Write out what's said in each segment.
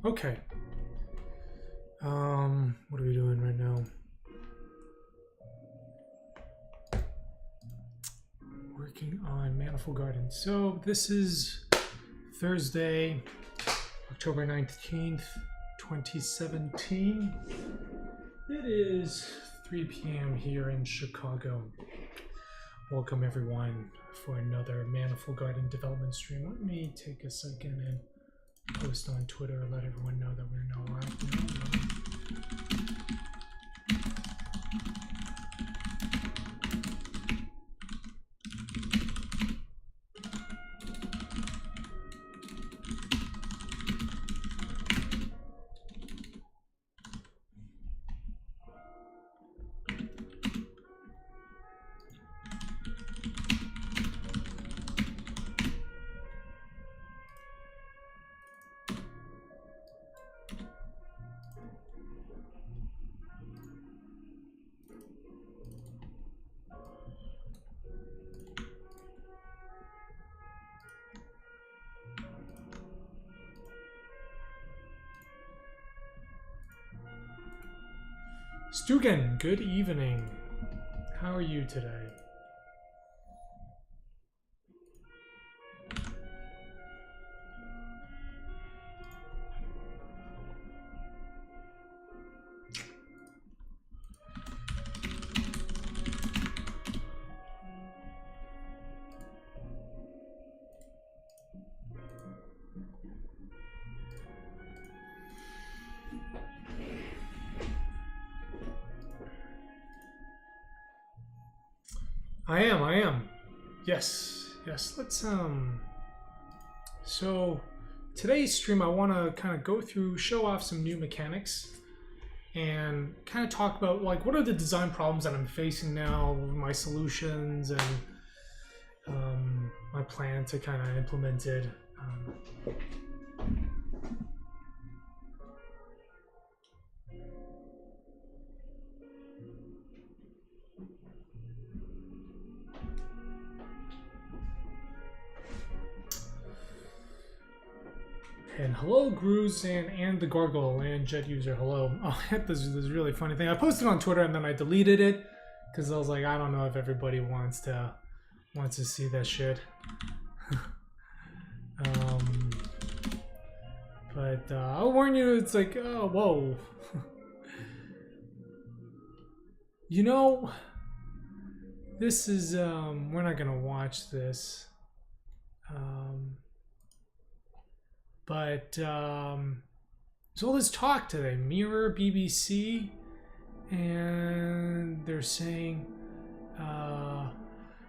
Okay. What are we doing right now? Working on Manifold Garden. So this is Thursday, October 19th, 2017. It is 3 p.m. here in Chicago. Welcome everyone for another Manifold Garden development stream. Let me take a second and post on Twitter and let everyone know that we're now live. Stugan, good evening. How are you today? I am. Yes, let's, so today's stream I want to kind of go through, show off some new mechanics and kind of talk about, like, what are the design problems that I'm facing now, my solutions, and my plan to kind of implement it. And hello, Grooze and the Gargle and Jet User. Hello. Oh, this is a really funny thing. I posted on Twitter and then I deleted it because I was like, I don't know if everybody wants to see that shit. But I'll warn you, it's like, oh, whoa. You know, this is we're not gonna watch this. But there's all this talk today, Mirror, BBC, and they're saying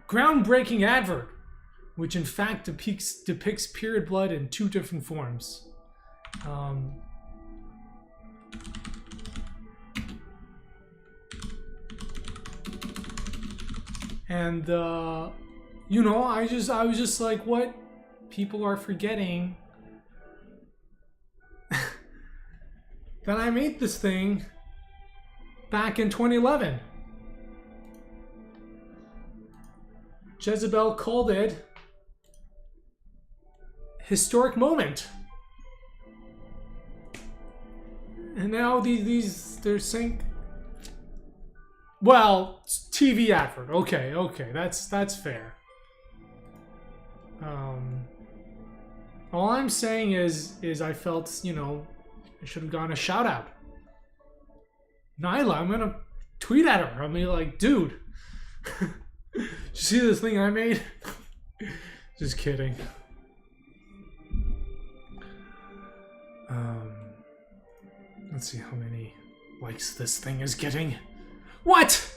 groundbreaking advert, which in fact depicts period blood in 2 different forms. And you know, I was just like, what? People are forgetting that I made this thing back in 2011. Jezebel called it historic moment. And now they're saying, well, TV advert. Okay, that's fair. All I'm saying is I felt, you know, I should have gotten a shout out. Nyla, I'm gonna tweet at her. I'll be like, dude, did you see this thing I made? Just kidding. Let's see how many likes this thing is getting. What?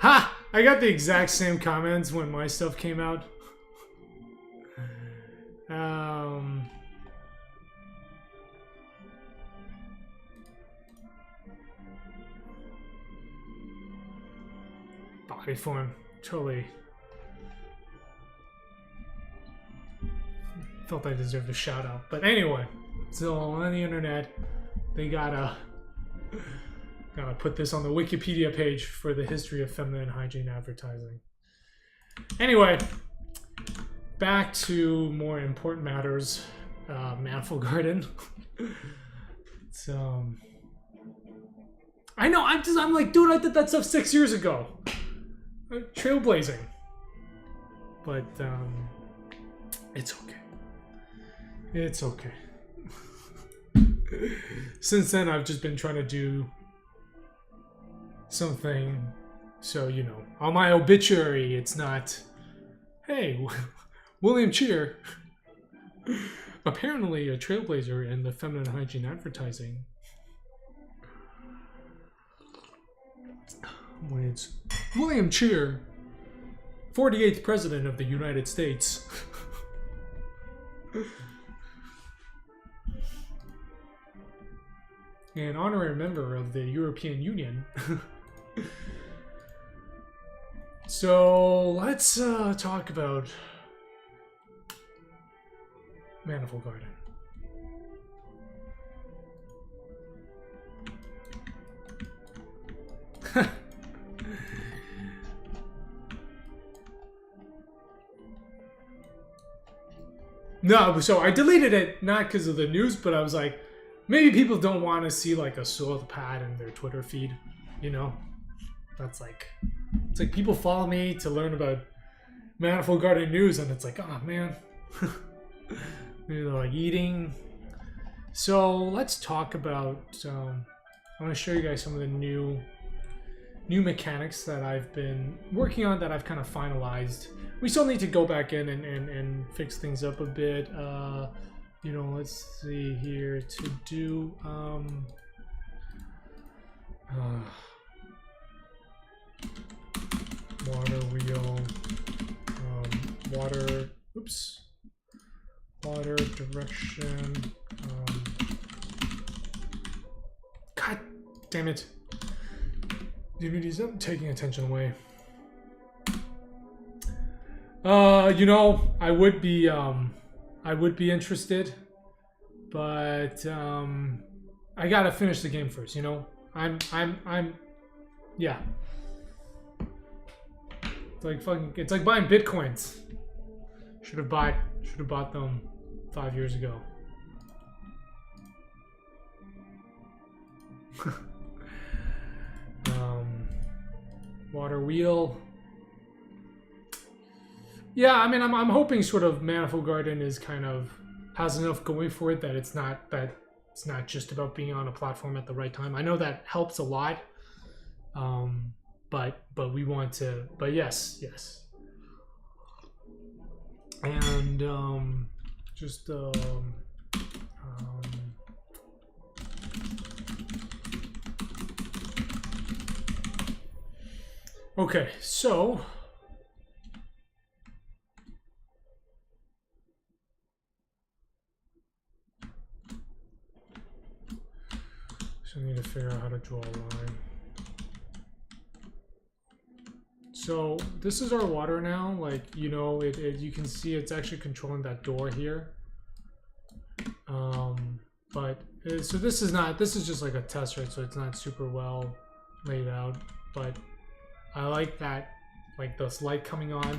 Ha! I got the exact same comments when my stuff came out. Body form, totally. Felt I deserved a shout out, but anyway, so on the internet, they gotta put this on the Wikipedia page for the history of feminine hygiene advertising. Anyway, back to more important matters. Manifold Garden. So I know. I'm like, dude, I did that stuff 6 years ago. Trailblazing. But it's okay. It's okay. Since then, I've just been trying to do something. So, you know, on my obituary, it's not, hey, William Cheer, apparently a trailblazer in the feminine hygiene advertising. When it's William Cheer, 48th President of the United States. An honorary member of the European Union. So let's talk about Manifold Garden. No, so I deleted it not because of the news, but I was like, maybe people don't want to see like a soiled pad in their Twitter feed, you know? That's like, it's like people follow me to learn about Manifold Garden news, and it's like, oh man, you know, like eating. So let's talk about. I want to show you guys some of the new mechanics that I've been working on that I've kind of finalized. We still need to go back in and fix things up a bit. You know, let's see here to do. Water wheel, water direction, god damn it, DVD's not taking attention away. You know, I would be interested, but I gotta finish the game first, you know? Yeah. It's like buying bitcoins. Should have bought them 5 years ago. Water wheel. Yeah, I mean, I'm hoping sort of Manifold Garden is kind of has enough going for it that it's not just about being on a platform at the right time. I know that helps a lot. But we want to, but yes. And just okay, so I need to figure out how to draw a line. So this is our water now. Like, you know, you can see it's actually controlling that door here. So this is just like a test, right? So it's not super well laid out, but I like that, like this light coming on.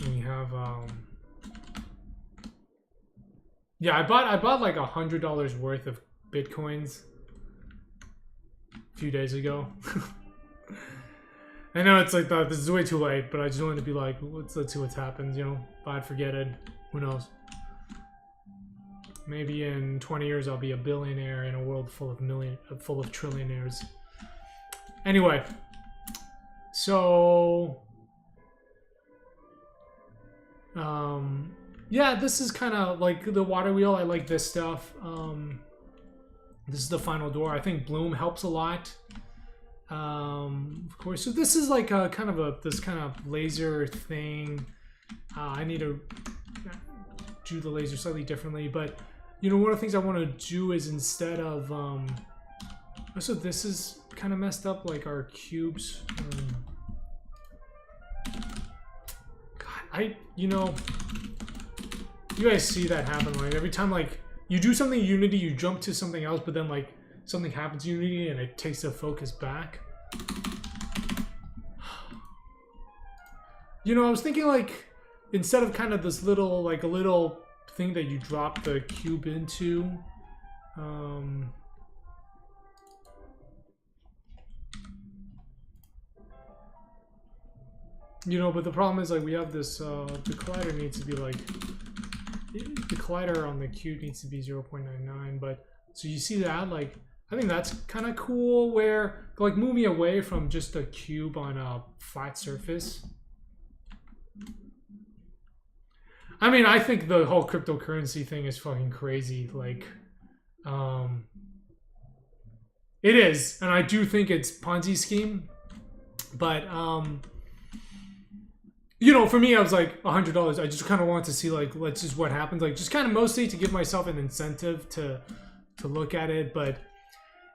We have yeah, I bought like $100 worth of bitcoins a few days ago. I know it's like this is way too late, but I just wanted to be like, let's see what's happened, you know. Buy it, forget it. Who knows? Maybe in 20 years I'll be a billionaire in a world full of trillionaires. Anyway, so yeah, this is kind of like the water wheel. I like this stuff. This is the final door. I think bloom helps a lot. Of course. So this is like a kind of this kind of laser thing. I need to do the laser slightly differently, but you know, one of the things I want to do is instead of so this is kind of messed up, like our cubes. God, you know. You guys see that happen, like every time like you do something in Unity, you jump to something else, but then like something happens in Unity and it takes the focus back. You know, I was thinking like, instead of kind of this little, like a little thing that you drop the cube into, you know, but the problem is like we have this, the collider needs to be like, the collider on the cube needs to be 0.99, but so you see that, like, I think that's kind of cool where, like, moving away from just a cube on a flat surface. I mean, I think the whole cryptocurrency thing is fucking crazy. Like, it is, and I do think it's Ponzi scheme, but, you know, for me, I was like $100. I just kind of wanted to see, like, let's just what happens. Like, just kind of mostly to give myself an incentive to look at it. But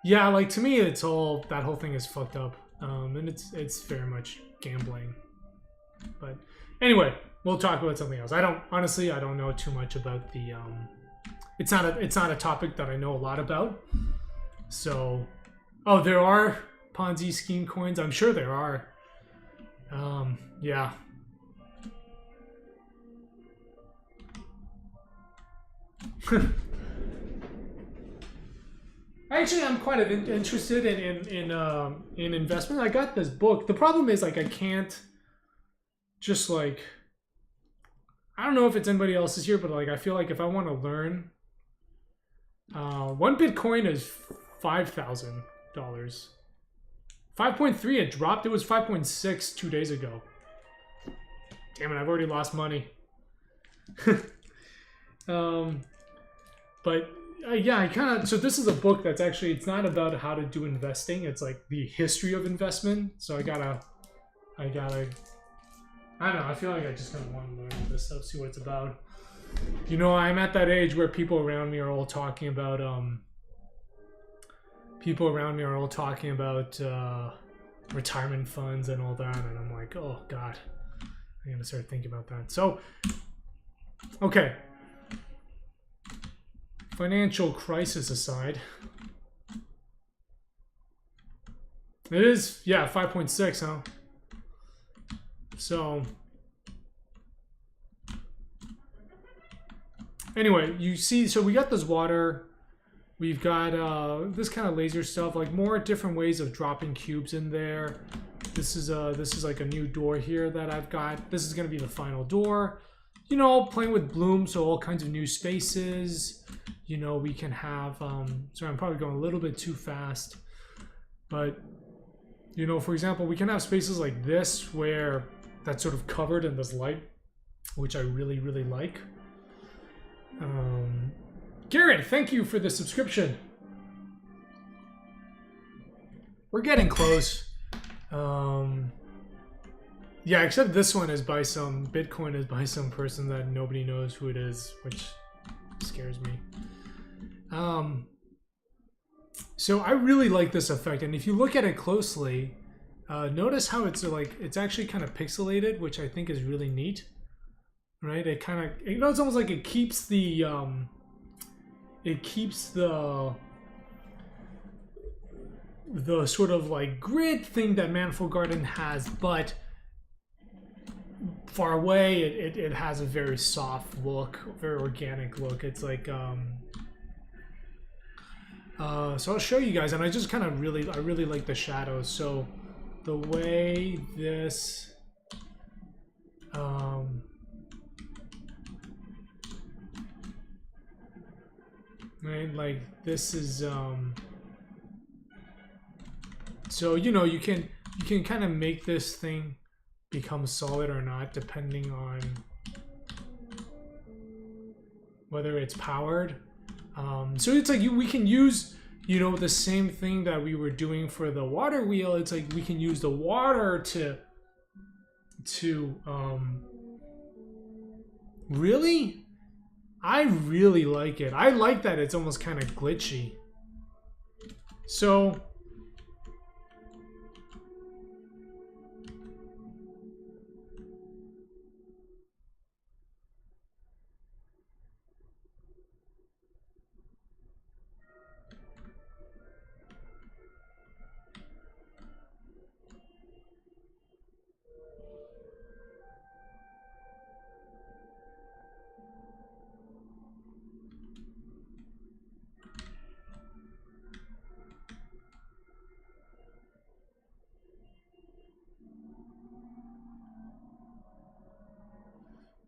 yeah, like to me, it's all, that whole thing is fucked up, and it's very much gambling. But anyway, we'll talk about something else. I don't know too much about the. It's not a topic that I know a lot about. So, oh, there are Ponzi scheme coins. I'm sure there are. Yeah. Actually, I'm quite interested in investment. I got this book. The problem is, like, I can't just, like, I don't know if it's anybody else's here, but like I feel like if I want to learn, one Bitcoin is $5,000. 5.3 it dropped. It was 5.6 2 days ago. Damn it! I've already lost money. But yeah, I kind of, so this is a book that's actually, it's not about how to do investing. It's like the history of investment. So I don't know. I feel like I just kind of want to learn all this stuff, see what it's about. You know, I'm at that age where people around me are all talking about, retirement funds and all that. And I'm like, oh God, I'm going to start thinking about that. So, okay. Financial crisis aside, it is, yeah, 5.6, huh? So, anyway, you see, so we got this water, we've got this kind of laser stuff, like more different ways of dropping cubes in there. This is like a new door here that I've got. This is going to be the final door. You know, playing with bloom, so all kinds of new spaces. You know, we can have, sorry, I'm probably going a little bit too fast, but, you know, for example, we can have spaces like this where that's sort of covered in this light, which I really, really like. Garrett, thank you for the subscription. We're getting close. Yeah, except this one is by some, Bitcoin is by some person that nobody knows who it is, which scares me. So I really like this effect, and if you look at it closely, notice how it's like, it's actually kind of pixelated, which I think is really neat, right? It kind of, you know, it's almost like it keeps the sort of like grid thing that Manifold Garden has, but far away it has a very soft look, very organic look. It's like so I'll show you guys, and I just kind of really like the shadows. So the way this right, like this is so, you know, you can kind of make this thing become solid or not depending on whether it's powered. So it's like we can use, you know, the same thing that we were doing for the water wheel. It's like we can use the water to really, I really like it. I like that it's almost kind of glitchy. So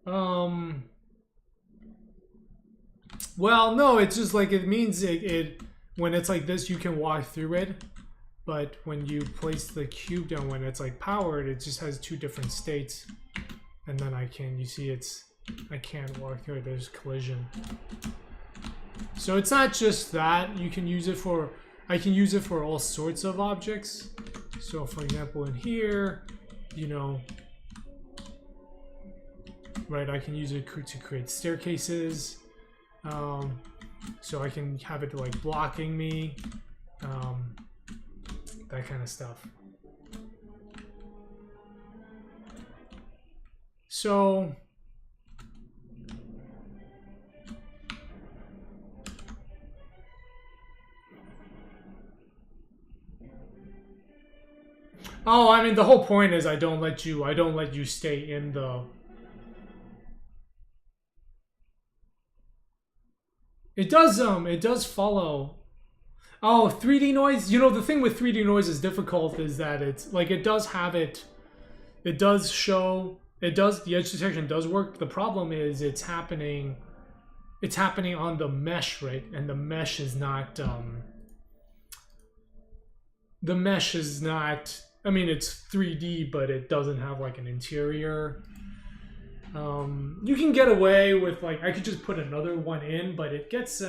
Well, no, it's just like it means it when it's like this, you can walk through it. But when you place the cube down, when it's like powered, it just has two different states. And then you see I can't walk through it, there's collision. So it's not just that, I can use it for all sorts of objects. So for example, in here, you know, right, I can use it to create staircases. So I can have it like blocking me, that kind of stuff. So oh, I mean the whole point is I don't let you stay in the. It does follow. Oh, 3D noise. You know, the thing with 3D noise is difficult is that it's like it does have it. It does show. It does. The edge detection does work. The problem is it's happening. It's happening on the mesh, right? And the mesh is not. The mesh is not. I mean, it's 3D, but it doesn't have like an interior. You can get away with like I could just put another one in, but it gets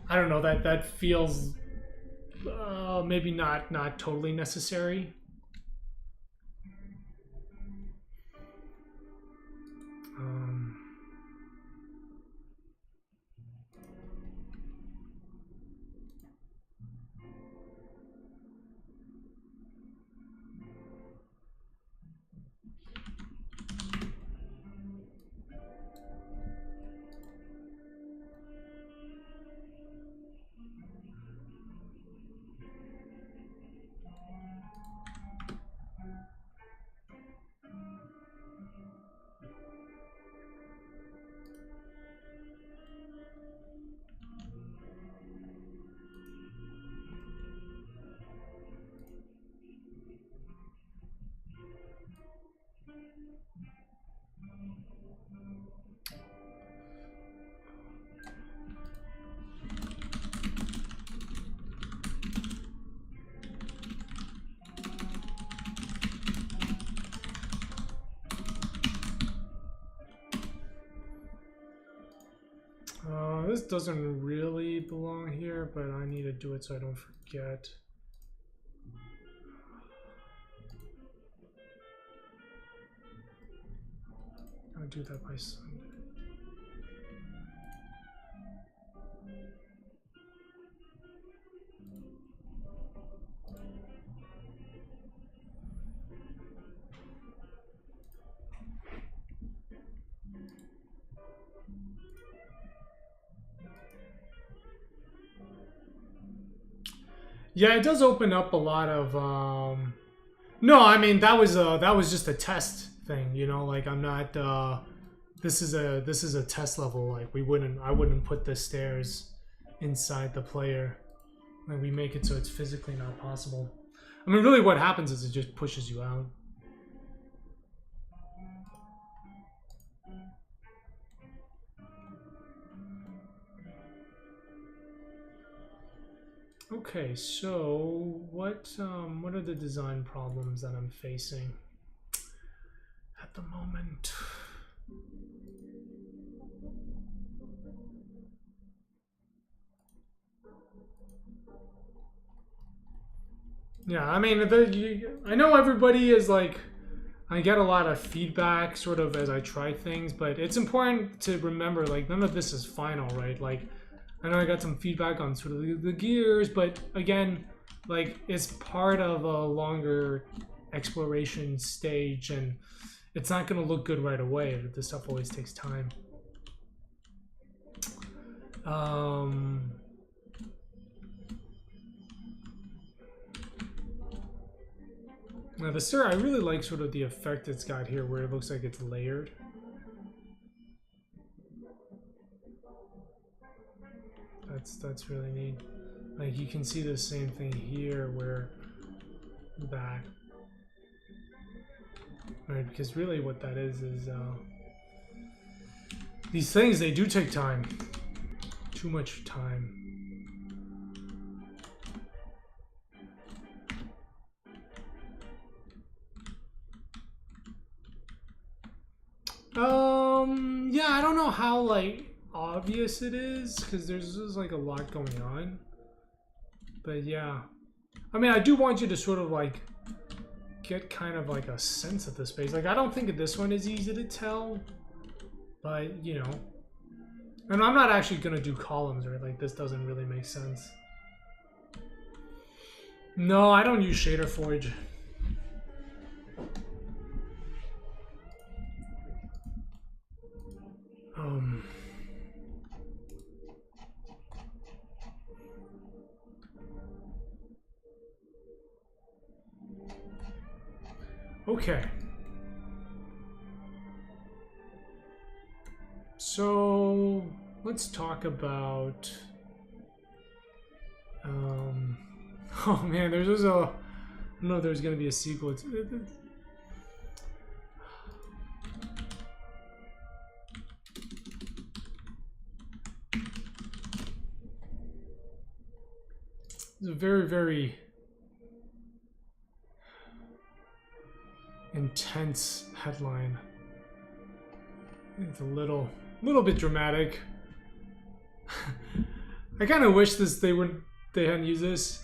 I don't know, that feels maybe not totally necessary. This doesn't really belong here, but I need to do it so I don't forget. I'll do that by Sunday. Yeah, it does open up a lot of. No, I mean that was just a test thing, you know. Like I'm not. This is a test level. Like I wouldn't put the stairs inside the player. Like we make it so it's physically not possible. I mean, really, what happens is it just pushes you out. Okay, so what are the design problems that I'm facing at the moment? Yeah, I mean, I know everybody is like, I get a lot of feedback sort of as I try things, but it's important to remember like none of this is final, right? Like I know I got some feedback on sort of the gears, but again, like it's part of a longer exploration stage and it's not going to look good right away. This stuff always takes time. Now the sir, I really like sort of the effect it's got here where it looks like it's layered. That's really neat. Like you can see the same thing here where that, right? Because really what that is These things, they do take time. Too much time. Yeah, I don't know how, like, obvious it is, because there's just, like, a lot going on. But, yeah. I mean, I do want you to sort of, like, get kind of, like, a sense of the space. Like, I don't think this one is easy to tell. But, you know. And I'm not actually going to do columns, right? Like, this doesn't really make sense. No, I don't use Shader Forge. Okay. So let's talk about oh man, there's a I don't know if there's gonna be a sequel. It's a very, very intense headline. It's a little bit dramatic. I kind of wish they hadn't used this.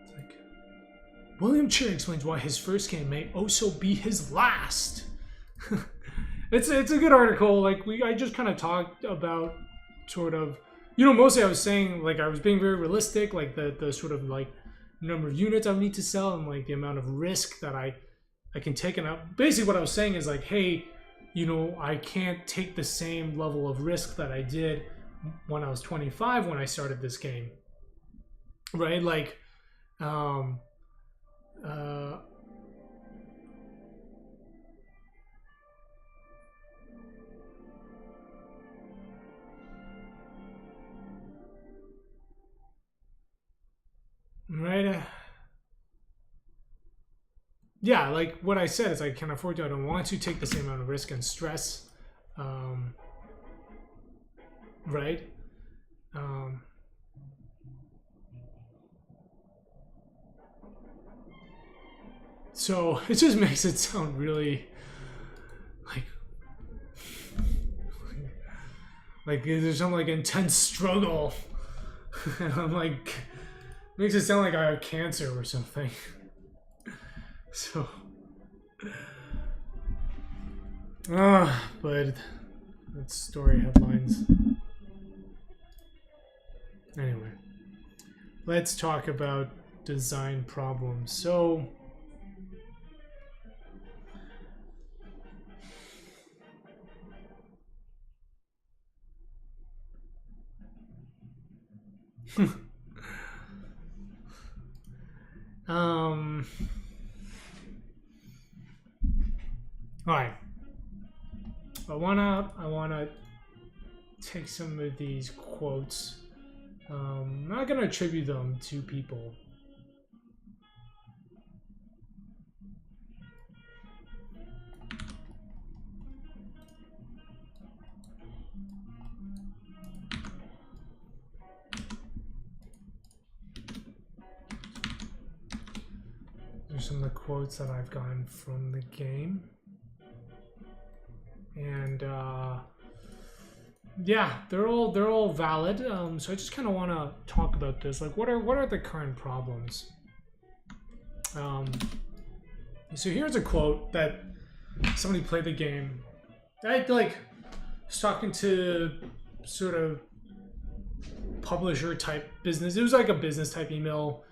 It's like, William Cheer explains why his first game may also be his last. It's a good article. Like I just kind of talked about sort of, you know, mostly I was saying, like, I was being very realistic, like the sort of like number of units I would need to sell and like the amount of risk that I can take. And basically what I was saying is like, hey, you know, I can't take the same level of risk that I did when I was 25 when I started this game, right? Like, right? Yeah, like what I said is I can afford to. I don't want to take the same amount of risk and stress, right? So it just makes it sound really like there's some like intense struggle, and I'm like, makes it sound like I have cancer or something. So, but that's story headlines. Anyway, let's talk about design problems. So, all right. I wanna take some of these quotes. I'm not gonna attribute them to people. There's some of the quotes that I've gotten from the game. And yeah, they're all valid. So I just kind of want to talk about this. Like, what are the current problems? So here's a quote that somebody played the game. I like was talking to sort of publisher type business. It was like a business type email,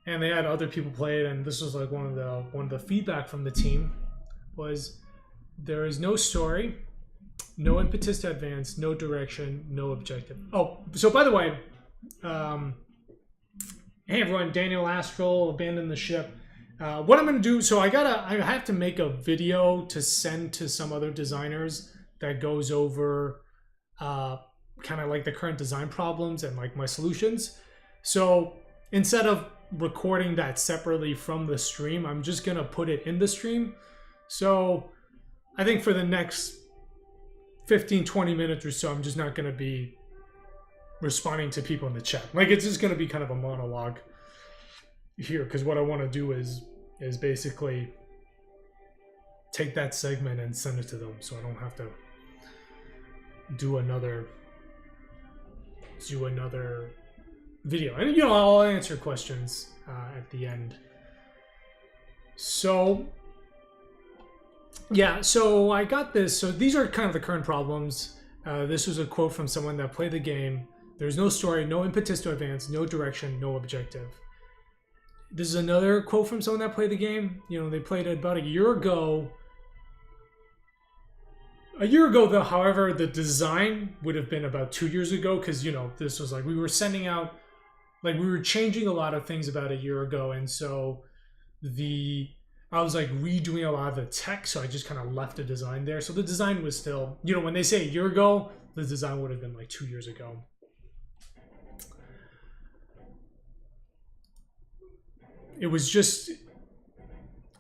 and they had other people play it. And this was like one of the feedback from the team was, there is no story, no impetus to advance, no direction, no objective. Oh, so by the way, hey everyone, Daniel Astral, Abandon the Ship. What I'm gonna do, so I have to make a video to send to some other designers that goes over kind of like the current design problems and like my solutions. So instead of recording that separately from the stream, I'm just gonna put it in the stream. So I think for the next 15, 20 minutes or so, I'm just not going to be responding to people in the chat. Like, it's just going to be kind of a monologue here, because what I want to do is basically take that segment and send it to them, so I don't have to do another video. And, you know, I'll answer questions at the end. So yeah, so I got this. So these are kind of the current problems. This was a quote from someone that played the game. There's no story, no impetus to advance, no direction, no objective. This is another quote from someone that played the game. You know, they played it about a year ago. A year ago, though, however, the design would have been about 2 years ago, because, you know, this was like, we were sending out, like, we were changing a lot of things about a year ago, and so I was like redoing a lot of the tech, so I just kind of left the design there. So the design was still, you know, when they say a year ago, the design would have been like 2 years ago. It was just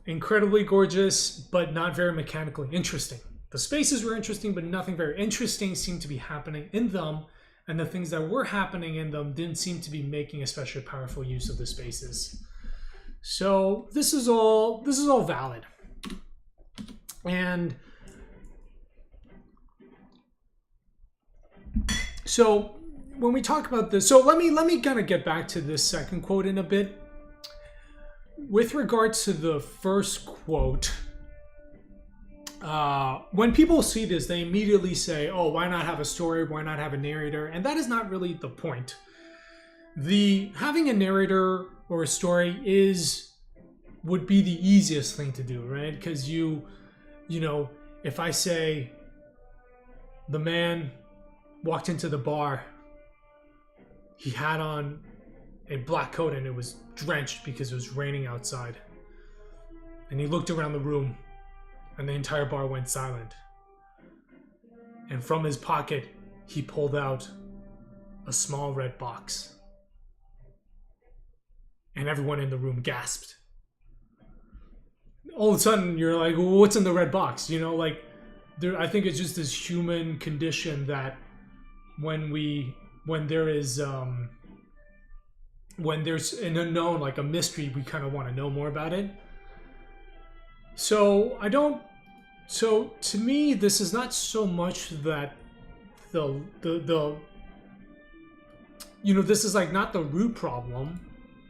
incredibly gorgeous, but not very mechanically interesting. The spaces were interesting, but nothing very interesting seemed to be happening in them, and the things that were happening in them didn't seem to be making especially powerful use of the spaces. So this is all valid. And so when we talk about this, so let me kind of get back to this second quote in a bit. With regards to the first quote, when people see this, they immediately say, oh, why not have a story? Why not have a narrator? And that is not really the point. Having a narrator or a story would be the easiest thing to do, right? Because you know, if I say the man walked into the bar, he had on a black coat and it was drenched because it was raining outside, and he looked around the room and the entire bar went silent, and from his pocket he pulled out a small red box, and everyone in the room gasped. All of a sudden you're like, well, what's in the red box? You know, like, I think it's just this human condition that when there's an unknown, like a mystery, we kind of want to know more about it. So to me, this is not so much that the you know, this is like not the root problem.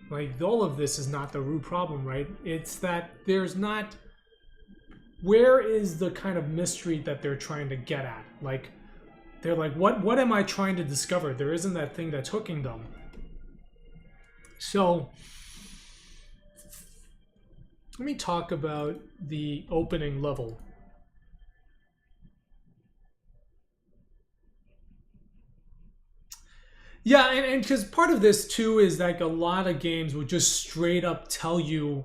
Like, all of this is not the root problem, right? It's that there's not... Where is the kind of mystery that they're trying to get at? Like, they're like, what am I trying to discover? There isn't that thing that's hooking them. So, let me talk about the opening level. Yeah, and because part of this too is like a lot of games will just straight up tell you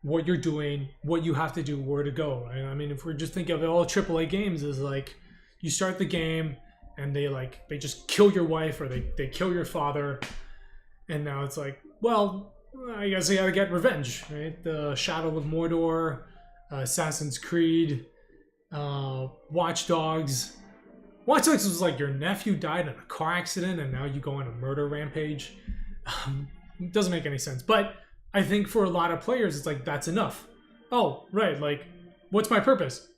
what you're doing, what you have to do, where to go. Right? I mean, if we're just thinking of it, all AAA games is like, you start the game and they just kill your wife, or they kill your father, and now it's like, well, I guess I gotta get revenge, right? The Shadow of Mordor, Assassin's Creed, Watch Dogs. Watch Dogs was like your nephew died in a car accident and now you go on a murder rampage. It doesn't make any sense. But I think for a lot of players, it's like, that's enough. Oh, right, like, what's my purpose?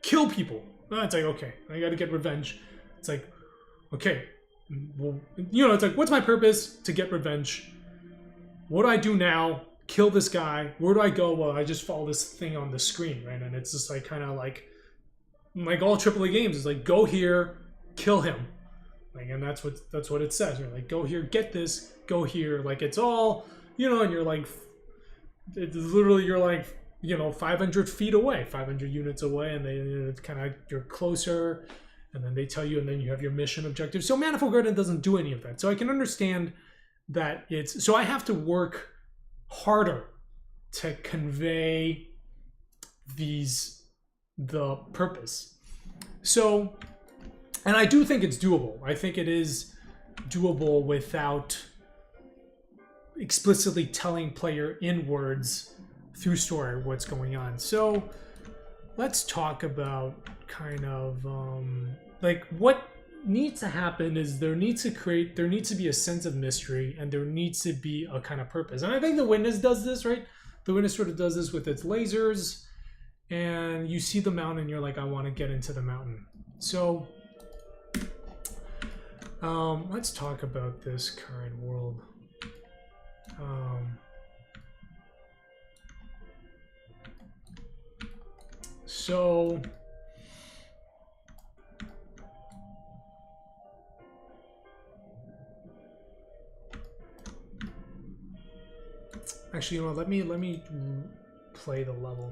Kill people. It's like, okay, I gotta get revenge. It's like, okay, well, you know, it's like, what's my purpose? To get revenge. What do I do now? Kill this guy. Where do I go? Well, I just follow this thing on the screen, right? And it's just like, kind of like all AAA games is like, go here, kill him, like, and that's what it says. You're like, go here, get this, go here, like, it's all, you know, and you're like, it's literally, you're like, you know, 500 feet away, 500 units away, and it's kind of, you're closer, and then they tell you, and then you have your mission objective. So Manifold Garden doesn't do any of that. So I can understand that so I have to work harder to convey the purpose. So, and I do think it's doable. I think it is doable without explicitly telling player in words through story what's going on. So let's talk about kind of like what needs to happen is there needs to be a sense of mystery, and there needs to be a kind of purpose. And I think the Witness does this, right? The Witness sort of does this with its lasers, and you see the mountain and you're like, I want to get into the mountain. So let's talk about this current world. So actually, you know, let me play the level.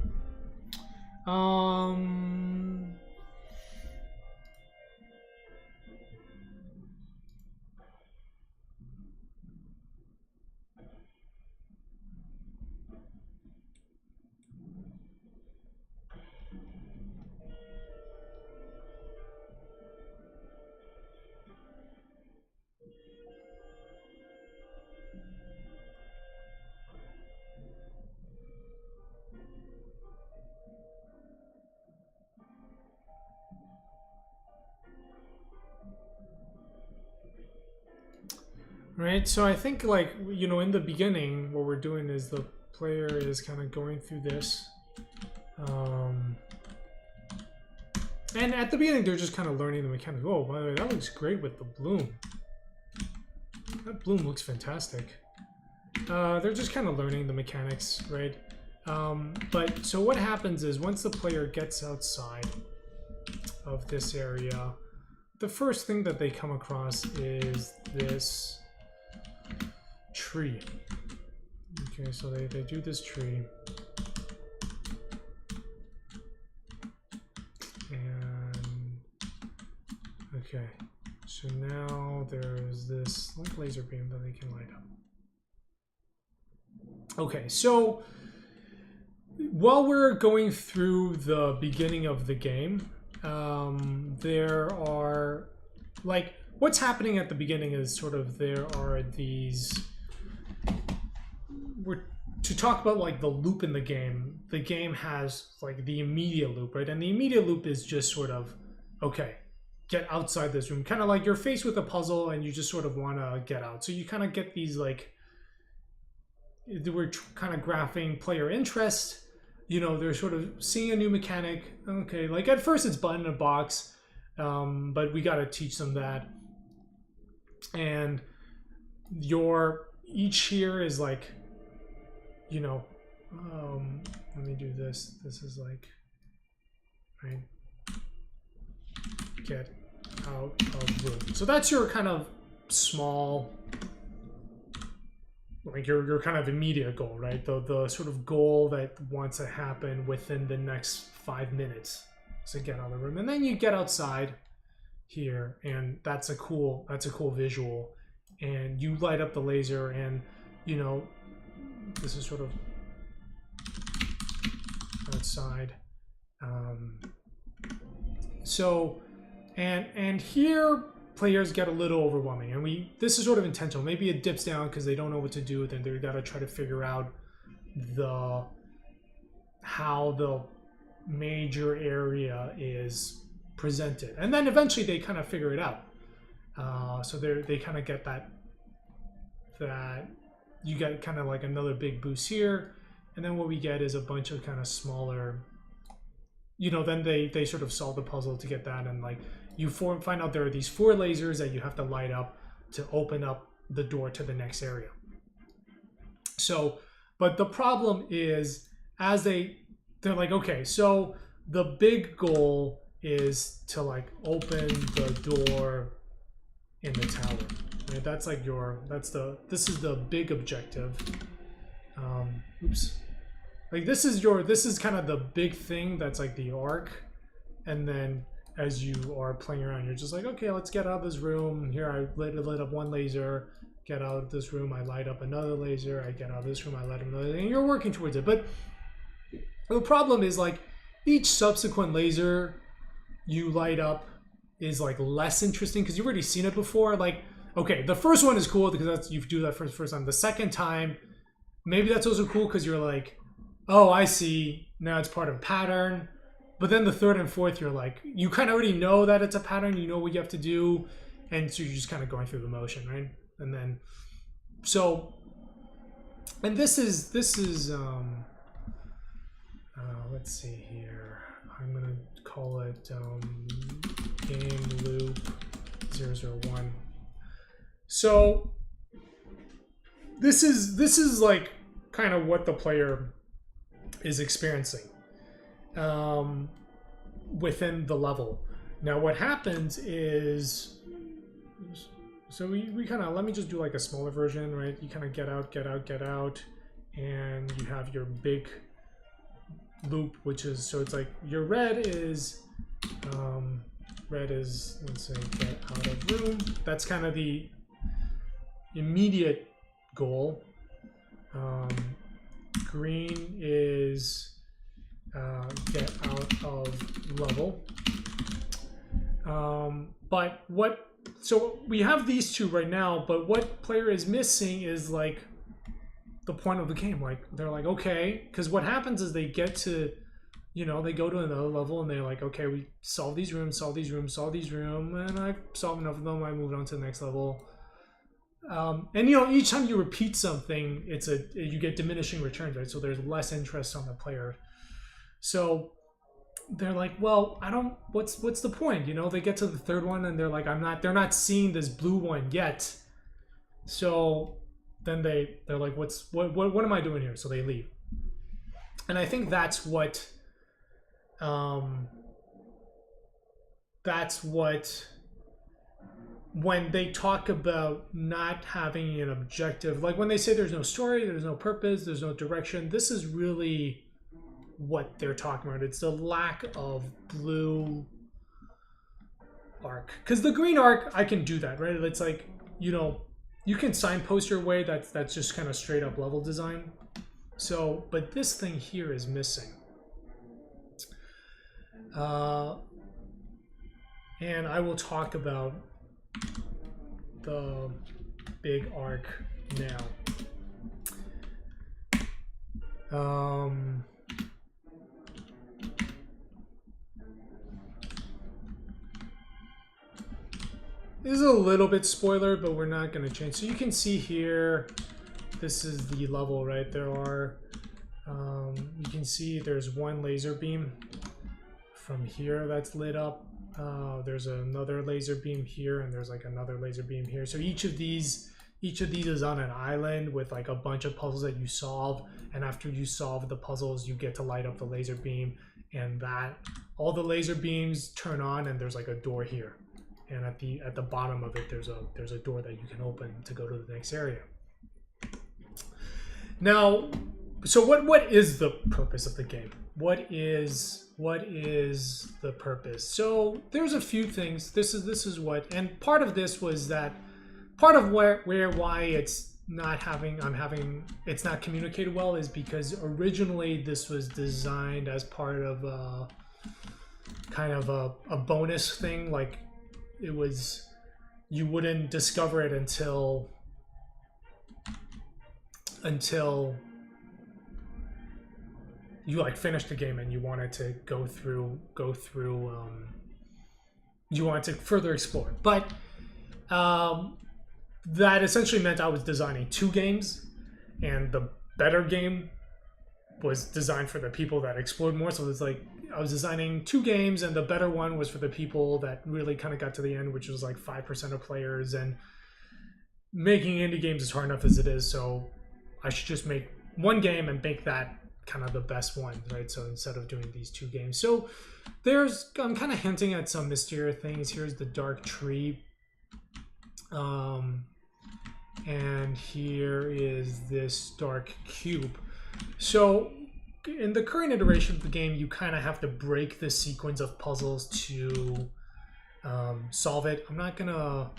Right, so I think, like, you know, in the beginning, what we're doing is the player is kind of going through this. And at the beginning, they're just kind of learning the mechanics. Oh, by the way, that looks great with the bloom. That bloom looks fantastic. They're just kind of learning the mechanics, right? But so what happens is once the player gets outside of this area, the first thing that they come across is this tree. Okay, so they do this tree. And okay, so now there's this like laser beam that they can light up. Okay, so while we're going through the beginning of the game, there are, like, what's happening at the beginning is sort of there are these, to talk about like the loop in the game has like the immediate loop, right? And the immediate loop is just sort of, okay, get outside this room. Kind of like you're faced with a puzzle and you just sort of want to get out. So you kind of get these, like, we're kind of graphing player interest. You know, they're sort of seeing a new mechanic. Okay, like at first it's button in a box, but we got to teach them that. And each here is like, you know, let me do this. This is like, right, get out of room. So that's your kind of small, like your kind of immediate goal, right? The sort of goal that wants to happen within the next 5 minutes to get out of the room. And then you get outside here, and that's a cool visual. And you light up the laser, and you know, this is sort of outside. So, and here players get a little overwhelming, and this is sort of intentional. Maybe it dips down because they don't know what to do. Then they gotta try to figure out how the major area is presented, and then eventually they kind of figure it out. So they kind of get that you get kind of like another big boost here, and then what we get is a bunch of kind of smaller, you know, then they sort of solve the puzzle to get that, and like you find out there are these 4 lasers that you have to light up to open up the door to the next area. So, but the problem is, as they're like, okay, so the big goal is to like open the door in the tower, right? That's like this is the big objective. Oops. Like this is kind of the big thing that's like the arc, and then as you are playing around, you're just like, okay, let's get out of this room. Here I lit up 1 laser, get out of this room, I light up another laser, I get out of this room, I light up another, and you're working towards it. But the problem is, like, each subsequent laser you light up is like less interesting because you've already seen it before. Like, okay, the first one is cool because you do that for the first time. The second time, maybe that's also cool because you're like, oh, I see, now it's part of a pattern. But then the third and fourth, you're like, you kind of already know that it's a pattern. You know what you have to do, and so you're just kind of going through the motion, right? And then, so, and this is let's see here. I'm gonna call it game loop 001. So this is like kind of what the player is experiencing within the level. Now what happens is, so we kind of, let me just do like a smaller version, right? You kind of get out, and you have your big loop, which is, so it's like your red is, let's say, get out of room. That's kind of the immediate goal. Green is get out of level. But what, so we have these two right now, but what player is missing is like the point of the game. Like they're like, okay, because what happens is they get to, you know, they go to another level and they're like, okay, we solve these rooms, and I've solved enough of them, I moved on to the next level. And you know, each time you repeat something, you get diminishing returns, right? So there's less interest on the player. So they're like, well, what's the point? You know, they get to the third one and they're like, they're not seeing this blue one yet. So then they're like, what am I doing here? So they leave. And I think that's what when they talk about not having an objective, like when they say there's no story, there's no purpose, there's no direction, this is really what they're talking about. It's the lack of blue arc. Because the green arc, I can do that, right? It's like, you know, you can signpost your way. That's just kind of straight up level design. So, but this thing here is missing. And I will talk about the big arc now. This is a little bit spoiler, but we're not going to change. So you can see here, this is the level, right? There are, you can see there's one laser beam from here that's lit up. There's another laser beam here, and there's like another laser beam here. So each of these is on an island with like a bunch of puzzles that you solve, and after you solve the puzzles, you get to light up the laser beam, and that all the laser beams turn on, and there's like a door here. And at the bottom of it, there's a door that you can open to go to the next area. Now, so what is the purpose of the game? What is the purpose? So there's a few things. This is what, and part of this was that part of why it's not communicated well is because originally this was designed as part of kind of a bonus thing. Like it was, you wouldn't discover it until you like finished the game and you wanted to go through you wanted to further explore. But that essentially meant I was designing 2 games, and the better game was designed for the people that explored more. So it's like I was designing 2 games, and the better one was for the people that really kind of got to the end, which was like 5% of players. And making indie games is hard enough as it is, so I should just make one game and make that kind of the best one, right? So instead of doing these 2 games, so I'm kind of hinting at some mysterious things. Here's the dark tree, and here is this dark cube. So in the current iteration of the game, you kind of have to break the sequence of puzzles to solve it. I'm not gonna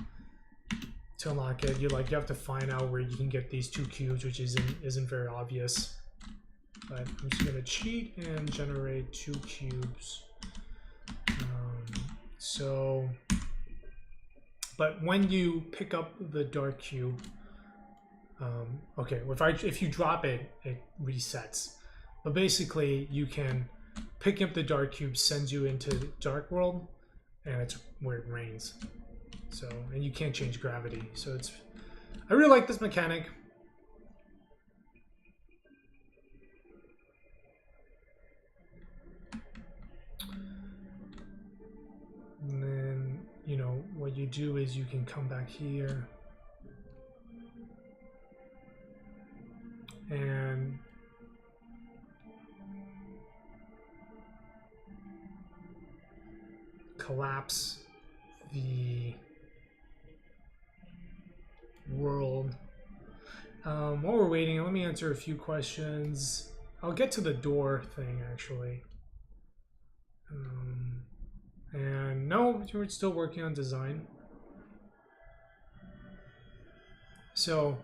to unlock it. You have to find out where you can get these 2 cubes, which isn't very obvious. But I'm just gonna cheat and generate 2 cubes. But when you pick up the dark cube, okay, if you drop it, it resets. But basically, you can picking up the dark cube sends you into dark world, and it's where it rains. So, and you can't change gravity. So it's, I really like this mechanic. And then, you know, what you do is you can come back here and collapse the world. While we're waiting, let me answer a few questions. I'll get to the door thing actually. And no, we're still working on design. So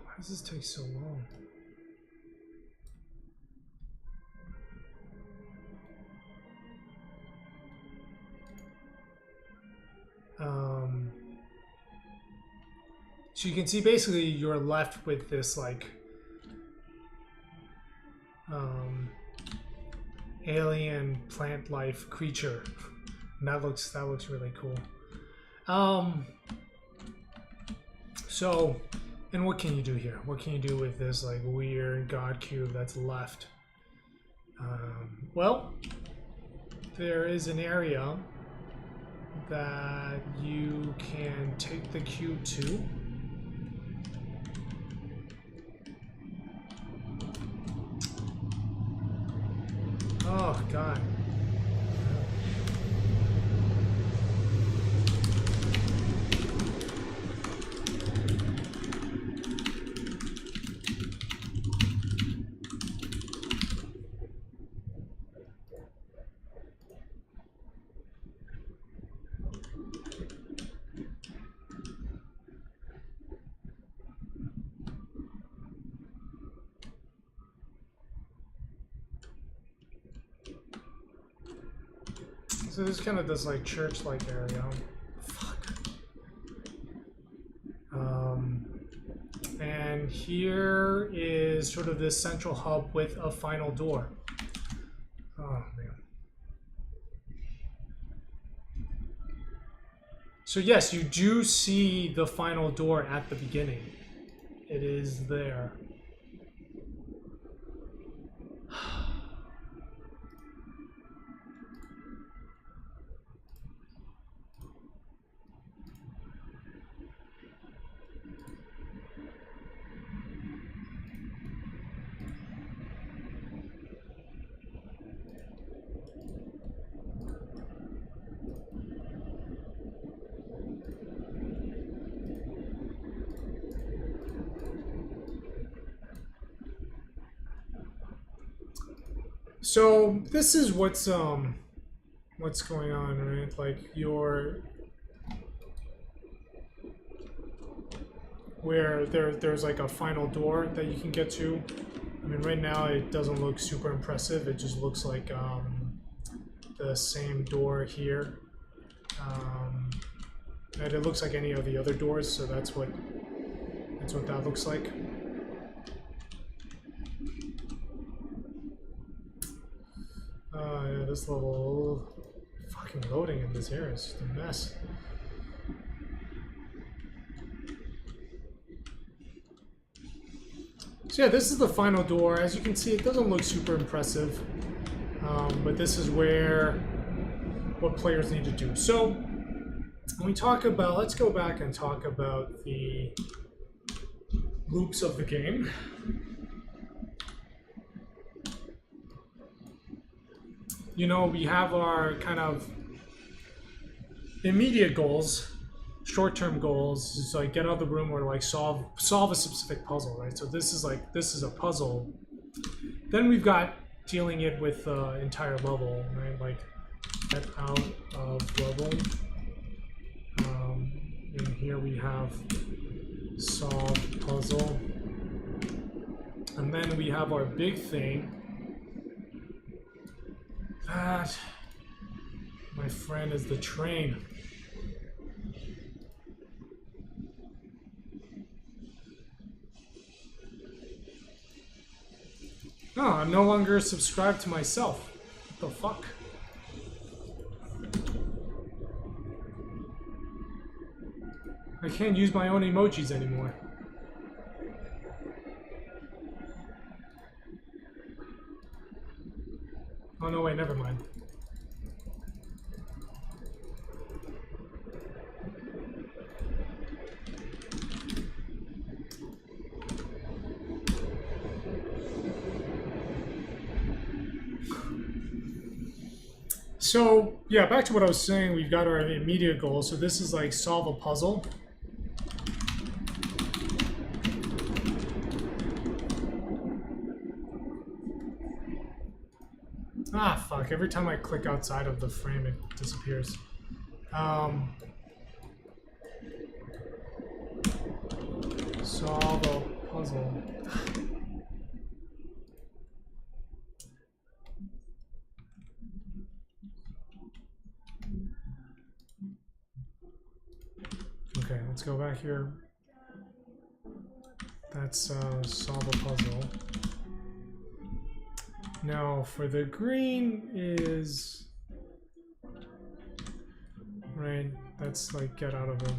why does this take so long? So you can see basically you're left with this like alien plant life creature. And that looks really cool. So, and what can you do here? What can you do with this like weird god cube that's left? Well, there is an area that you can take the cube to. Oh, God. So this is kind of this like church-like area. Fuck. And here is sort of this central hub with a final door. Oh man. So yes, you do see the final door at the beginning. It is there. So this is what's going on, right? Like where there's like a final door that you can get to. I mean, right now it doesn't look super impressive. It just looks like the same door here, and it looks like any of the other doors. So that's what that looks like. Yeah, this level fucking loading in this area is just a mess. So yeah, this is the final door. As you can see, it doesn't look super impressive, but this is what players need to do. So when we talk about, let's go back and talk about the loops of the game. You know, we have our kind of immediate goals, short-term goals, is like get out of the room or like solve a specific puzzle, right? So this is a puzzle. Then we've got dealing it with the entire level, right? Like get out of level. And here we have solve puzzle, and then we have our big thing. That, my friend, is the train. Oh, I'm no longer subscribed to myself. What the fuck? I can't use my own emojis anymore. Oh no, wait, never mind. So, yeah, back to what I was saying, we've got our immediate goal. So this is like solve a puzzle. Ah, fuck. Every time I click outside of the frame, it disappears. Solve a puzzle. Okay, let's go back here. That's solve a puzzle. Now for the green is right. That's like get out of them.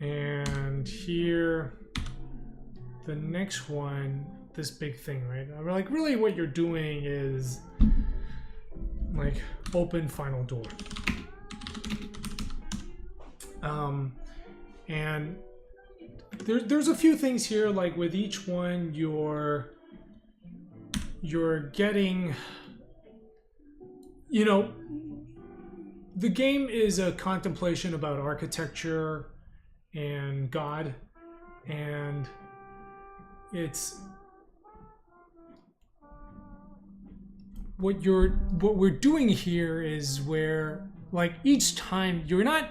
And here, the next one, this big thing, right? I'm like, really, what you're doing is like open final door. And there's a few things here, like with each one, you're getting, you know, the game is a contemplation about architecture and God, and it's what we're doing here is where, like, each time you're not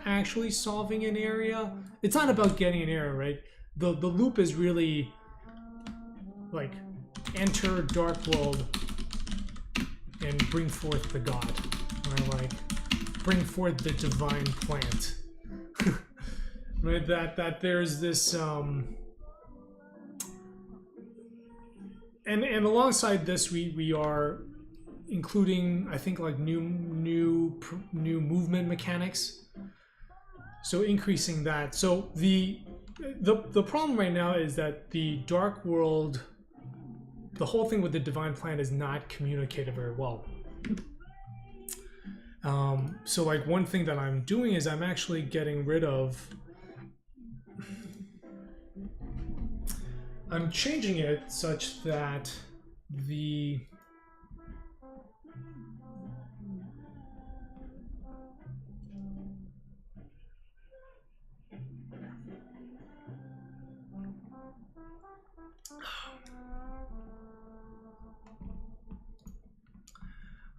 actually solving an area. It's not about getting an area, right? The loop is really like enter dark world and bring forth the God, or like bring forth the divine plant. Right, that there's this and alongside this we are including, I think, like new movement mechanics, so increasing that. So the problem right now is that the dark world, the whole thing with the divine plant is not communicated very well. So like one thing that I'm doing is I'm actually getting rid of, I'm changing it such that the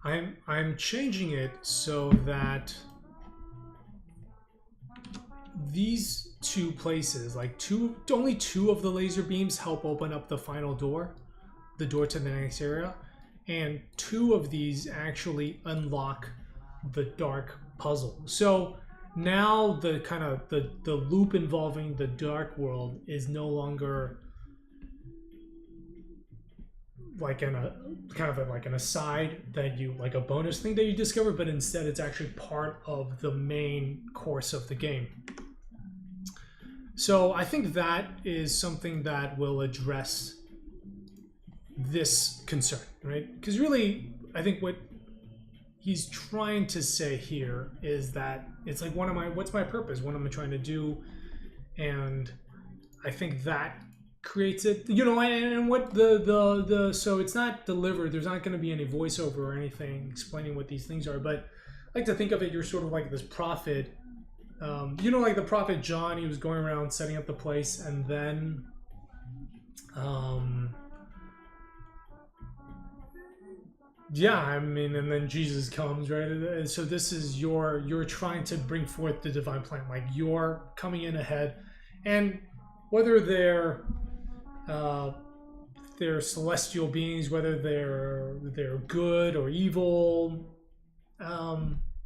I'm changing it so that these two places, like only two of the laser beams help open up the final door, the door to the next area, and two of these actually unlock the dark puzzle. So now the kind of the loop involving the dark world is no longer like like an aside that you, like a bonus thing that you discover, but instead it's actually part of the main course of the game. So I think that is something that will address this concern, right? Because really, I think what he's trying to say here is that it's like, what's my purpose? What am I trying to do? And I think that creates it, you know, and what the so it's not delivered. There's not going to be any voiceover or anything explaining what these things are, but I like to think of it, you're sort of like this prophet. You know, like the prophet John, he was going around setting up the place, and then yeah, I mean, and then Jesus comes, right? And so this is you're trying to bring forth the divine plan, like you're coming in ahead, and whether they're celestial beings, whether they're good or evil,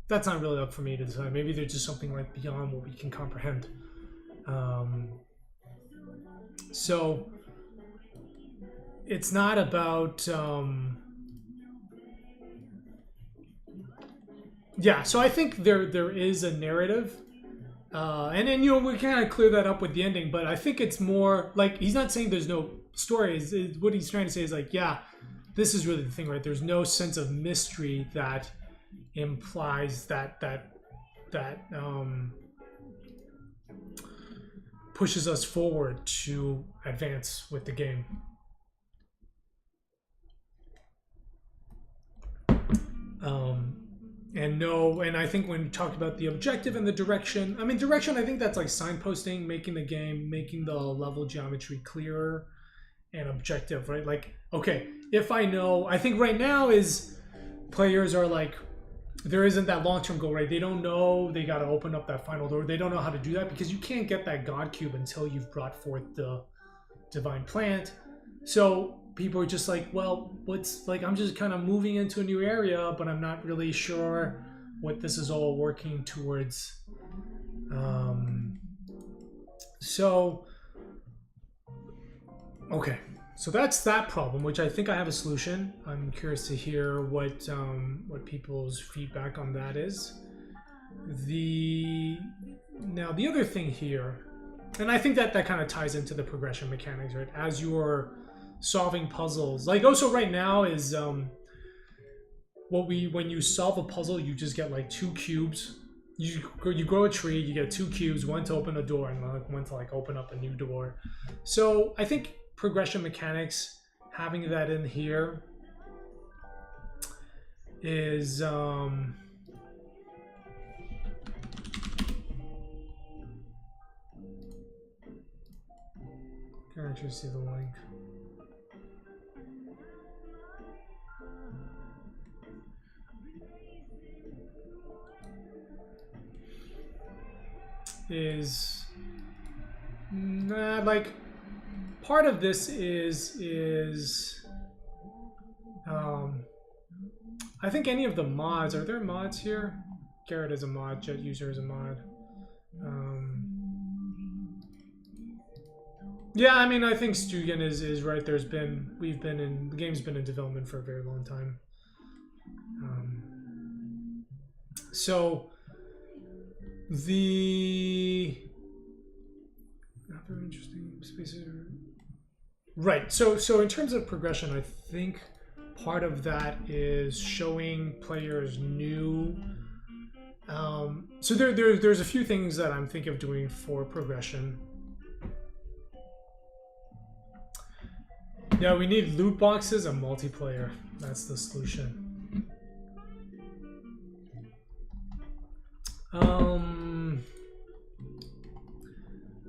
that's not really up for me to decide. Maybe they're just something like beyond what we can comprehend. So it's not about yeah. So I think there is a narrative, and then we kind of clear that up with the ending. But I think it's more like he's not saying there's no story. What he's trying to say is like, yeah, this is really the thing, right? There's no sense of mystery that implies that pushes us forward to advance with the game. And I think when we talked about the objective and the direction, I mean, direction, I think that's like signposting, making the game, making the level geometry clearer, and objective, right? Like, okay, if I know, I think right now is players are like, there isn't that long-term goal, right? They don't know they got to open up that final door. They don't know how to do that because you can't get that God Cube until you've brought forth the Divine Plant. So people are just like, well, what's like, I'm just kind of moving into a new area, but I'm not really sure what this is all working towards. So, okay. So that's that problem, which I think I have a solution. I'm curious to hear what people's feedback on that is. Now the other thing here, and I think that kind of ties into the progression mechanics, right? As you're solving puzzles, like also right now is when you solve a puzzle, you just get like 2 cubes. You grow a tree, you get 2 cubes, one to open a door and one to like open up a new door. So I think progression mechanics, having that in here is can I actually see the link? Is like part of this is I think any of the mods, are there mods here? Garrett is a mod, Jet User is a mod. Yeah, I mean, I think Stugan is right. The game's been in development for a very long time. So the not very interesting spaces. Right. So in terms of progression, I think part of that is showing players new. So there's a few things that I'm thinking of doing for progression. Yeah, we need loot boxes and multiplayer. That's the solution.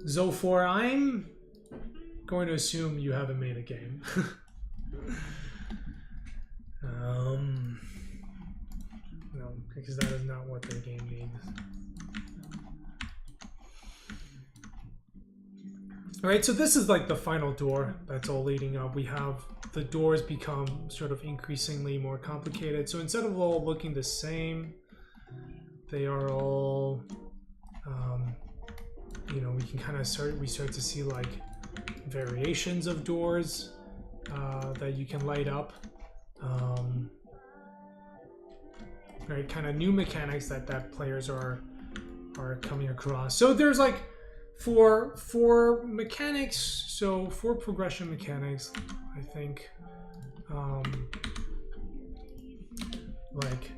Zophor, I'm going to assume you haven't made a game. No, because that is not what the game needs. Alright, so this is like the final door that's all leading up. We have the doors become sort of increasingly more complicated. So instead of all looking the same, they are all, we can kind of start to see like variations of doors that you can light up. Right, kind of new mechanics that players are coming across. So there's like for mechanics, so for progression mechanics, I think like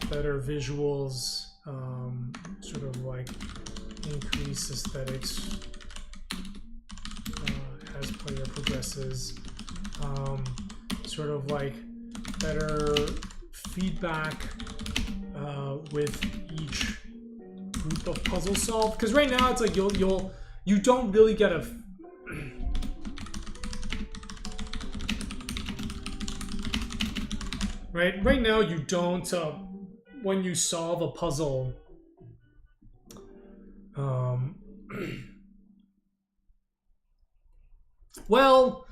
better visuals, sort of like increased aesthetics as player progresses, sort of like better feedback with each group of puzzles solved, because right now it's like you don't really get a right now you don't when you solve a puzzle well,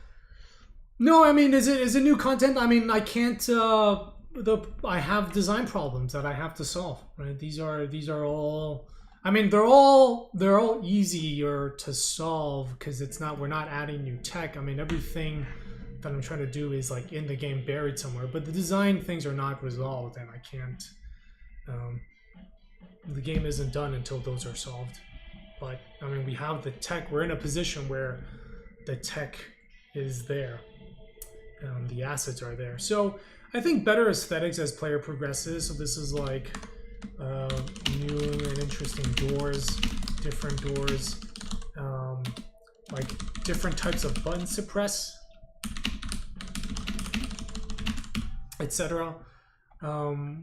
no, I mean, is it new content? I mean, I can't I have design problems that I have to solve, right? These are all I mean, they're all easier to solve because we're not adding new tech. I mean, everything that I'm trying to do is like in the game buried somewhere, but the design things are not resolved, and I can't. The game isn't done until those are solved. But I mean, we have the tech. We're in a position where the tech is there. The assets are there. So I think better aesthetics as player progresses. So this is like new and interesting doors, different doors, like different types of buttons to press, etc.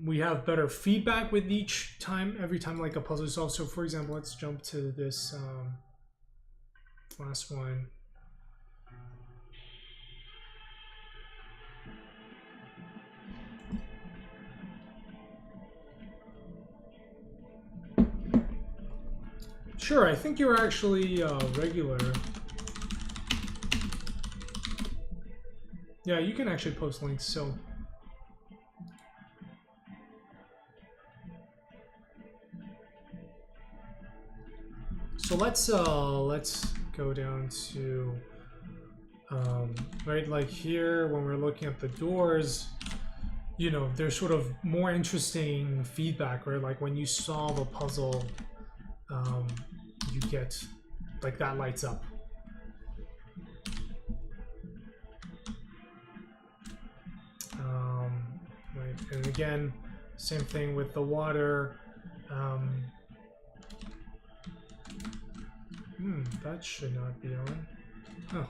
We have better feedback with every time like a puzzle is solved. So for example, let's jump to this last one. Sure, I think you're actually regular. Yeah, you can actually post links, so. So let's go down to, right, like here, when we're looking at the doors, you know, there's sort of more interesting feedback, right? Like when you solve a puzzle, you get, like that lights up. Right, and again, same thing with the water. That should not be on. Oh.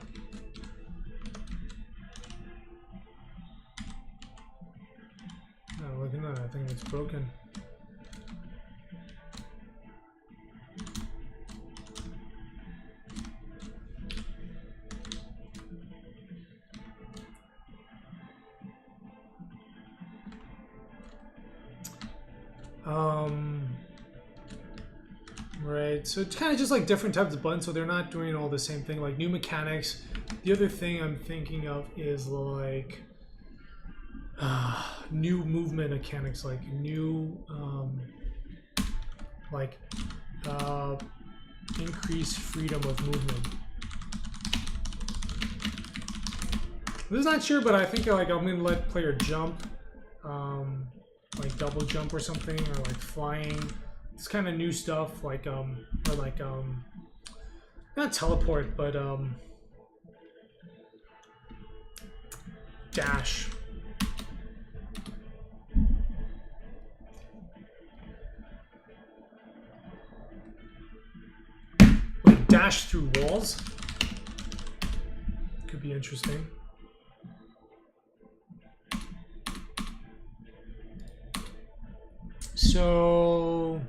Oh, look at that. I think it's broken. Right, so it's kind of just like different types of buttons, so they're not doing all the same thing, like new mechanics. The other thing I'm thinking of is like new movement mechanics, like new increased freedom of movement. This is not sure, but I think like I'm gonna let player jump, like double jump or something, or like flying. It's kind of new stuff, like or like not teleport, but dash. Wait, dash through walls? Could be interesting. So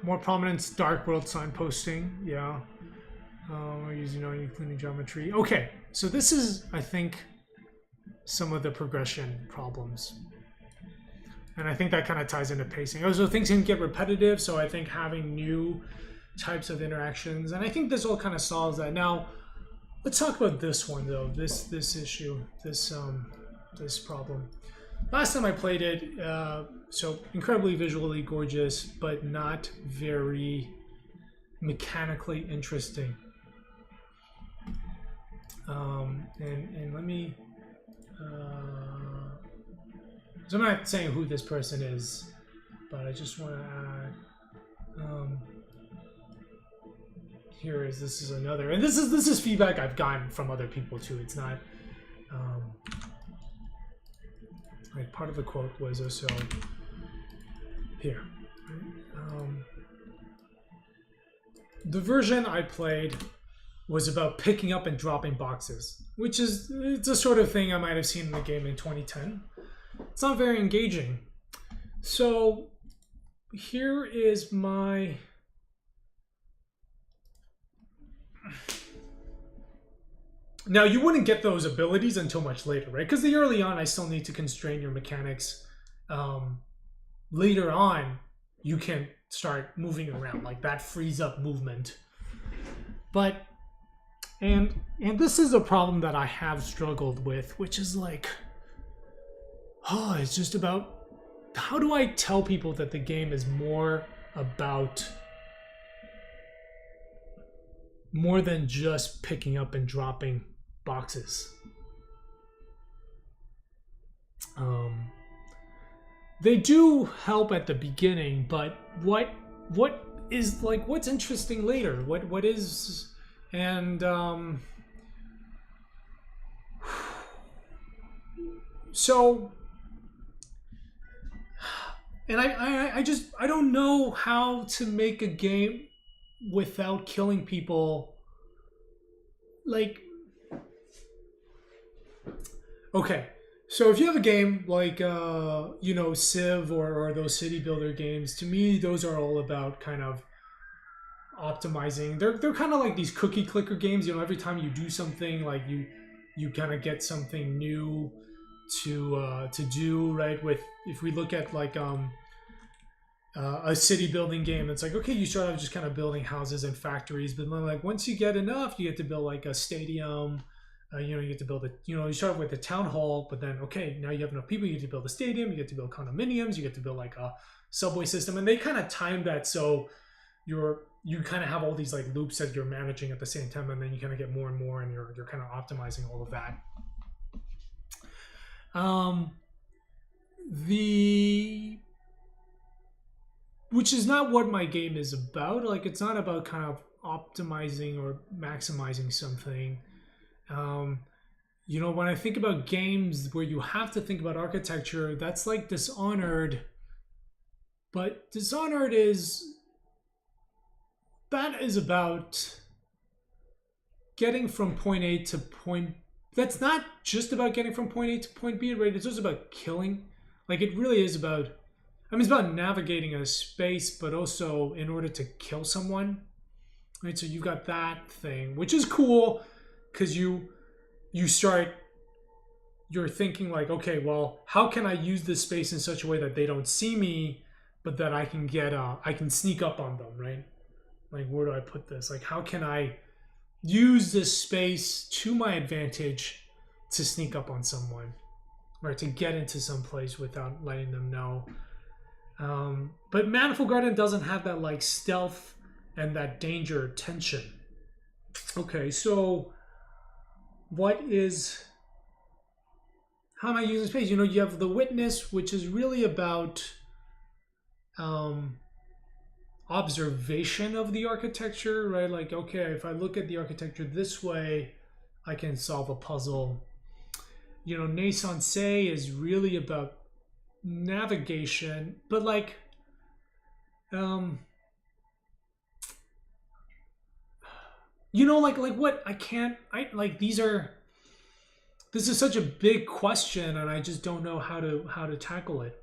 more prominence, dark world signposting, yeah. We're using including geometry. Okay, so this is, I think, some of the progression problems. And I think that kind of ties into pacing. Also, things can get repetitive, so I think having new types of interactions, and I think this all kind of solves that. Now, let's talk about this one though, this issue, this problem. Last time I played it, so incredibly visually gorgeous, but not very mechanically interesting. And let me, so I'm not saying who this person is, but I just want to add, this is another, and this is feedback I've gotten from other people too. It's not, like part of the quote was also here. The version I played was about picking up and dropping boxes, which is, it's a sort of thing I might have seen in the game in 2010. It's not very engaging. So here is my now, you wouldn't get those abilities until much later, right? Because the early on, I still need to constrain your mechanics. Later on, you can start moving around. Like, that frees up movement. But, and this is a problem that I have struggled with, which is like, it's just about how do I tell people that the game is more than just picking up and dropping boxes? They do help at the beginning, but what is like what's interesting later? What is and so and I don't know how to make a game without killing people. Like, okay, so if you have a game like Civ or those city builder games, to me those are all about kind of optimizing. They're kind of like these cookie clicker games. Every time you do something, like you kind of get something new to do, right? With if we look at like a city building game, it's like, okay, you start off just kind of building houses and factories, but then like once you get enough, you get to build like a stadium. You get to build you start with a town hall, but then, okay, now you have enough people, you get to build a stadium, you get to build condominiums, you get to build like a subway system, and they kind of time that so you kind of have all these like loops that you're managing at the same time, and then you kind of get more and more, and you're kind of optimizing all of that. Which is not what my game is about. Like, it's not about kind of optimizing or maximizing something. When I think about games where you have to think about architecture, that's like Dishonored. But Dishonored is about getting from point A to point. That's not just about getting from point A to point B, right? It's just about killing. Like, it really is about. It's about navigating a space, but also in order to kill someone, right? So you got that thing, which is cool, because you're thinking like, okay, well, how can I use this space in such a way that they don't see me, but that I can I can sneak up on them, right? Like, where do I put this? Like, how can I use this space to my advantage to sneak up on someone, right? To get into some place without letting them know. But Manifold Garden doesn't have that like stealth and that danger tension. Okay, so how am I using space? You have the witness, which is really about observation of the architecture, right? Like, okay, if I look at the architecture this way, I can solve a puzzle. Naissance is really about navigation, but like like what this is such a big question, and I just don't know how to tackle it.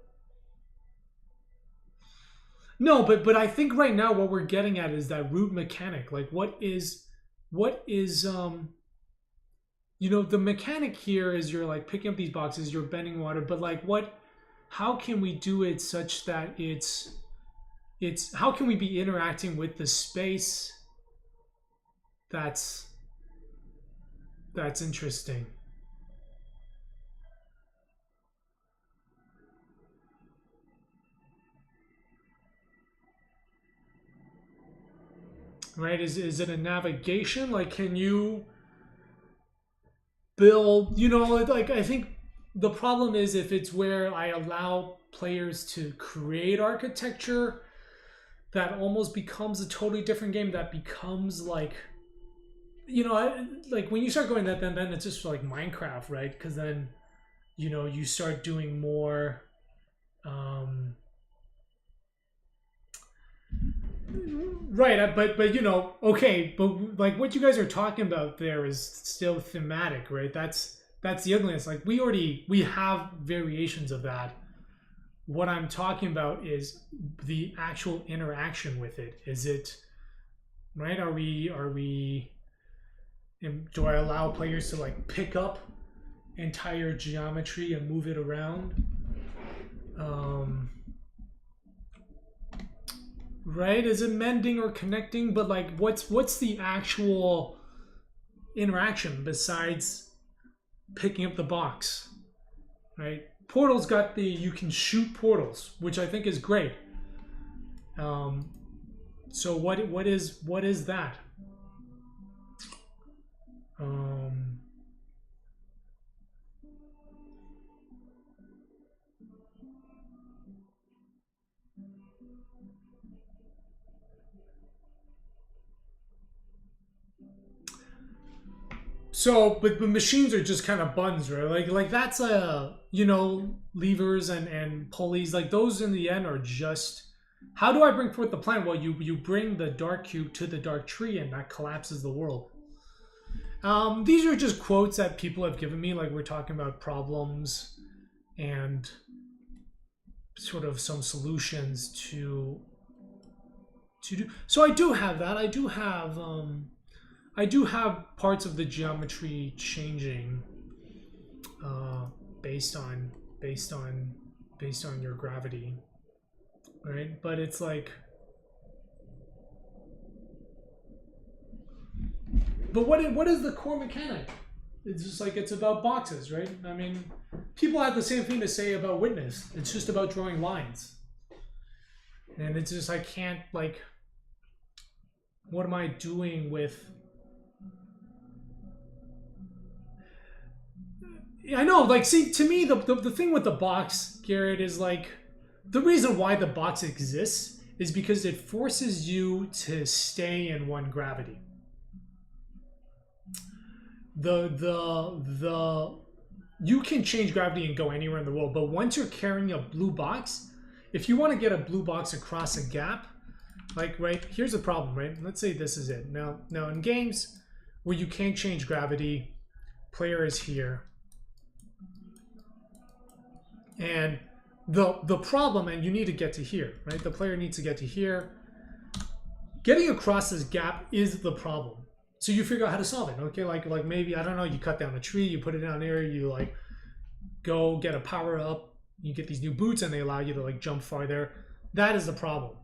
No, but I think right now what we're getting at is that root mechanic. Like, what is the mechanic here is you're like picking up these boxes, you're bending water, but like how can we do it such that it's how can we be interacting with the space that's interesting? Right? Is it a navigation? Like, can you build, like, I think the problem is if it's where I allow players to create architecture, that almost becomes a totally different game. That becomes like, like when you start going that, then it's just like Minecraft, right? Because then, you start doing more. Right, but okay, but like what you guys are talking about there is still thematic, right? That's the ugliness. Like, we have variations of that. What I'm talking about is the actual interaction with it. Is it right? Do I allow players to like pick up entire geometry and move it around? Right? Is it mending or connecting? But like, what's the actual interaction besides picking up the box, right? Portal's got the, you can shoot portals, which I think is great. So what is that? So, but machines are just kind of buttons, right? Like that's you know, levers and pulleys. Like those in the end are just. How do I bring forth the plan? Well, you bring the dark cube to the dark tree, and that collapses the world. These are just quotes that people have given me. Like we're talking about problems and sort of some solutions to do. So I do have that. I do have parts of the geometry changing based on your gravity, right? But it's like, but what is the core mechanic? It's just like, it's about boxes, right? I mean, people have the same thing to say about Witness. It's just about drawing lines, and it's just, I can't, like, what am I doing with? I know, like, see, to me, the thing with the box, Garrett, is like, the reason why the box exists is because it forces you to stay in one gravity. You can change gravity and go anywhere in the world, but once you're carrying a blue box, if you want to get a blue box across a gap, like, right, here's the problem, right? Let's say this is it. Now in games where you can't change gravity, player is here. And the problem, and you need to get to here, right? The player needs to get to here. Getting across this gap is the problem. So you figure out how to solve it. Okay, like maybe, I don't know, you cut down a tree, you put it down there, you like go get a power up, you get these new boots and they allow you to like jump farther. That is the problem.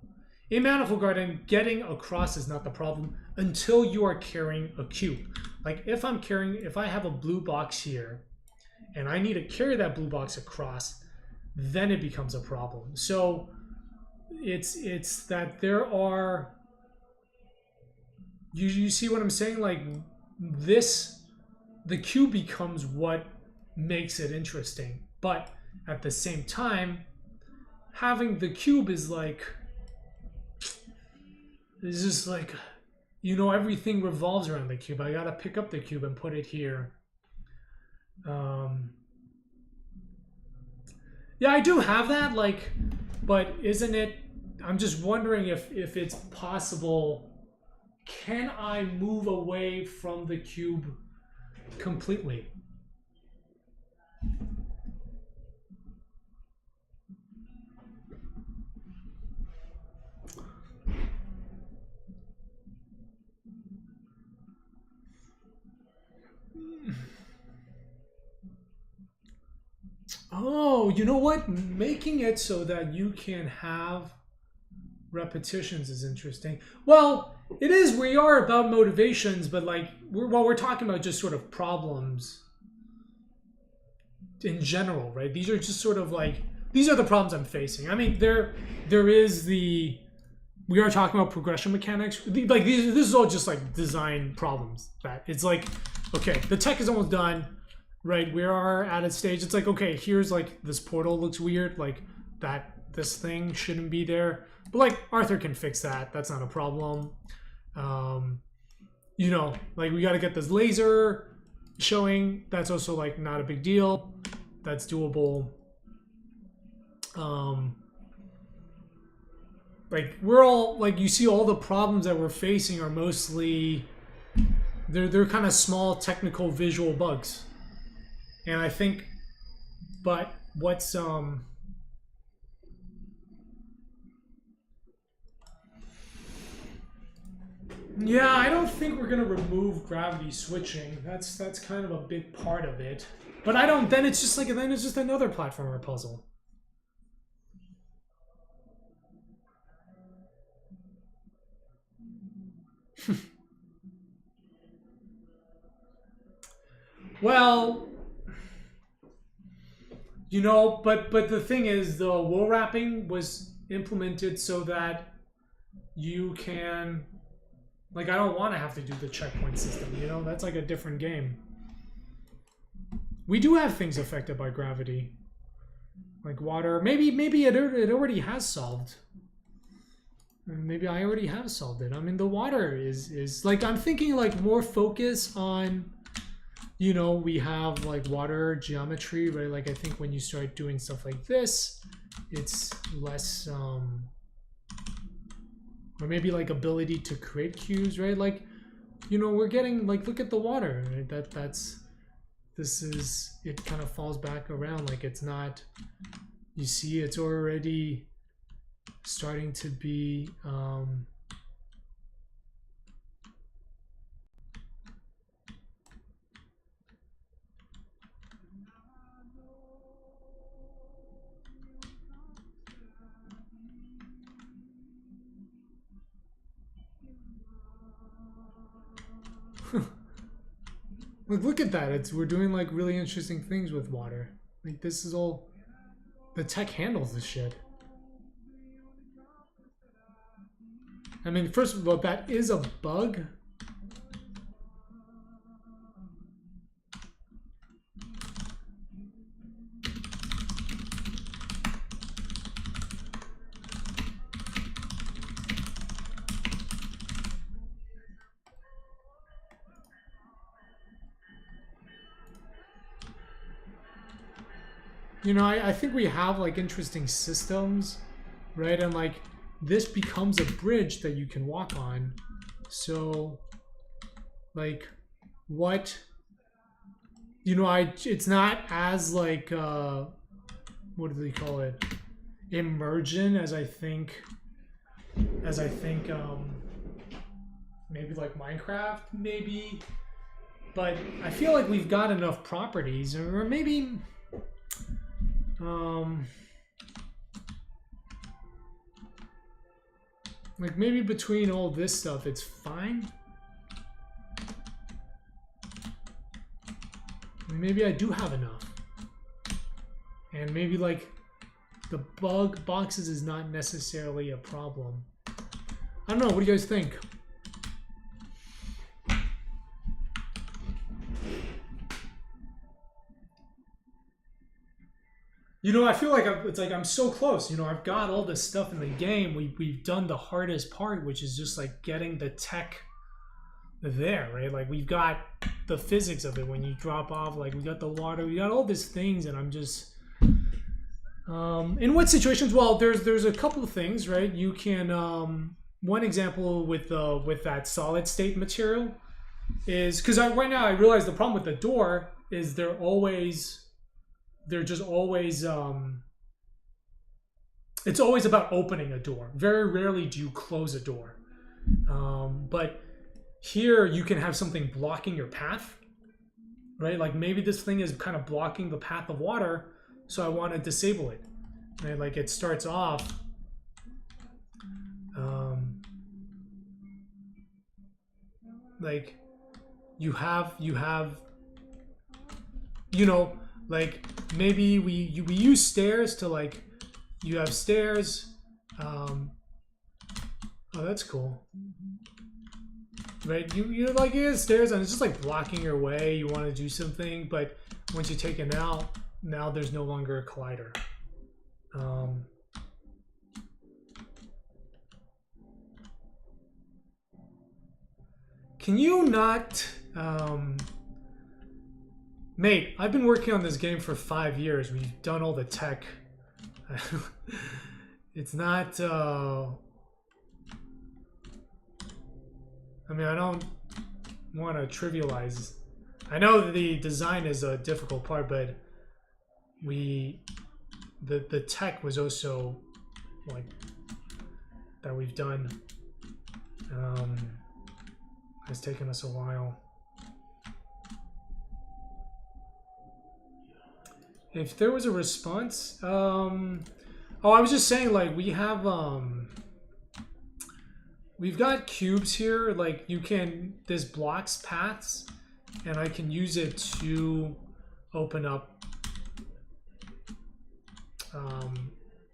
In Manifold Garden, getting across is not the problem until you are carrying a cube. Like if I have a blue box here and I need to carry that blue box across, then it becomes a problem. So it's that there are, you see what I'm saying? Like this, the cube becomes what makes it interesting. But at the same time, having the cube is like, it's just like, you know, everything revolves around the cube. I gotta pick up the cube and put it here. Yeah, I do have that, like, but isn't it, I'm just wondering if it's possible, can I move away from the cube completely? Oh, you know what? Making it so that you can have repetitions is interesting. Well, it is. We are about motivations, but like, we're talking about just sort of problems in general, right? These are just sort of like, these are the problems I'm facing. I mean, there is the, we are talking about progression mechanics. Like this is all just like design problems. That it's like, okay, the tech is almost done. Right, we are at a stage. It's like, okay, here's like this portal looks weird, like that this thing shouldn't be there. But like Arthur can fix that. That's not a problem. You know, like we got to get this laser showing. That's also like not a big deal. That's doable. Like we're all like, you see all the problems that we're facing are mostly they're kind of small technical visual bugs. And I think, but what's yeah, I don't think we're gonna remove gravity switching. That's kind of a big part of it. But I don't. Then it's just like, then it's just another platformer puzzle. Well, You know, but the thing is, the wool wrapping was implemented so that you can, like, I don't want to have to do the checkpoint system, you know? That's like a different game. We do have things affected by gravity. Like water. Maybe it already has solved. Maybe I already have solved it. I mean, the water is like, I'm thinking like more focus on, you know, we have like water geometry, right? Like I think when you start doing stuff like this, it's less, or maybe like ability to create cubes, right? Like, you know, we're getting like, look at the water, right? It kind of falls back around. Like it's not, you see, it's already starting to be, like, look at that. We're doing like really interesting things with water. Like this is all, the tech handles this shit. I mean, first of all, that is a bug. You know, I think we have like interesting systems, right? And like this becomes a bridge that you can walk on. So like what, you know, it's not as like, what do they call it? Immersion as I think, maybe like Minecraft, maybe. But I feel like we've got enough properties, or maybe, like maybe between all this stuff, it's fine. Maybe I do have enough. And maybe like the bug boxes is not necessarily a problem. I don't know, what do you guys think? You know, I feel like it's like I'm so close. You know, I've got all this stuff in the game. We've done the hardest part, which is just like getting the tech there, right? Like we've got the physics of it when you drop off. Like we got the water, we got all these things, and I'm just in what situations? Well, there's a couple of things, right? You can one example with that solid state material is because right now I realize the problem with the door is they're just always it's always about opening a door. Very rarely do you close a door. But here you can have something blocking your path, right? Like maybe this thing is kind of blocking the path of water, so I want to disable it. Right? Like it starts off like you have you know, like maybe we use stairs to like, you have stairs. Oh, that's cool. Right, you like, you have stairs and it's just like blocking your way. You want to do something, but once you take it out, now there's no longer a collider. Can you not, mate, I've been working on this game for 5 years. We've done all the tech. It's not, I mean, I don't want to trivialize. I know the design is a difficult part, but the tech was also like that we've done. It's taken us a while. If there was a response, oh, I was just saying, like, we have, we've got cubes here, like, this blocks paths, and I can use it to open up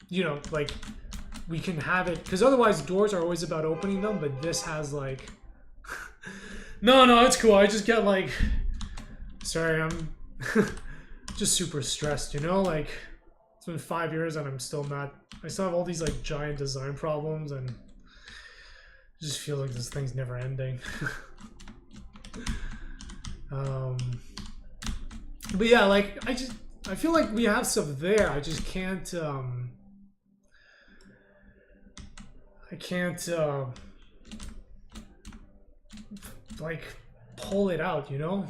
you know, like we can have it, because otherwise doors are always about opening them, but this has like no, it's cool. I just get like, sorry, I'm just super stressed, you know, like it's been 5 years and I still have all these like giant design problems, and I just feel like this thing's never ending. But yeah, like I feel like we have stuff there. I just can't like pull it out, you know?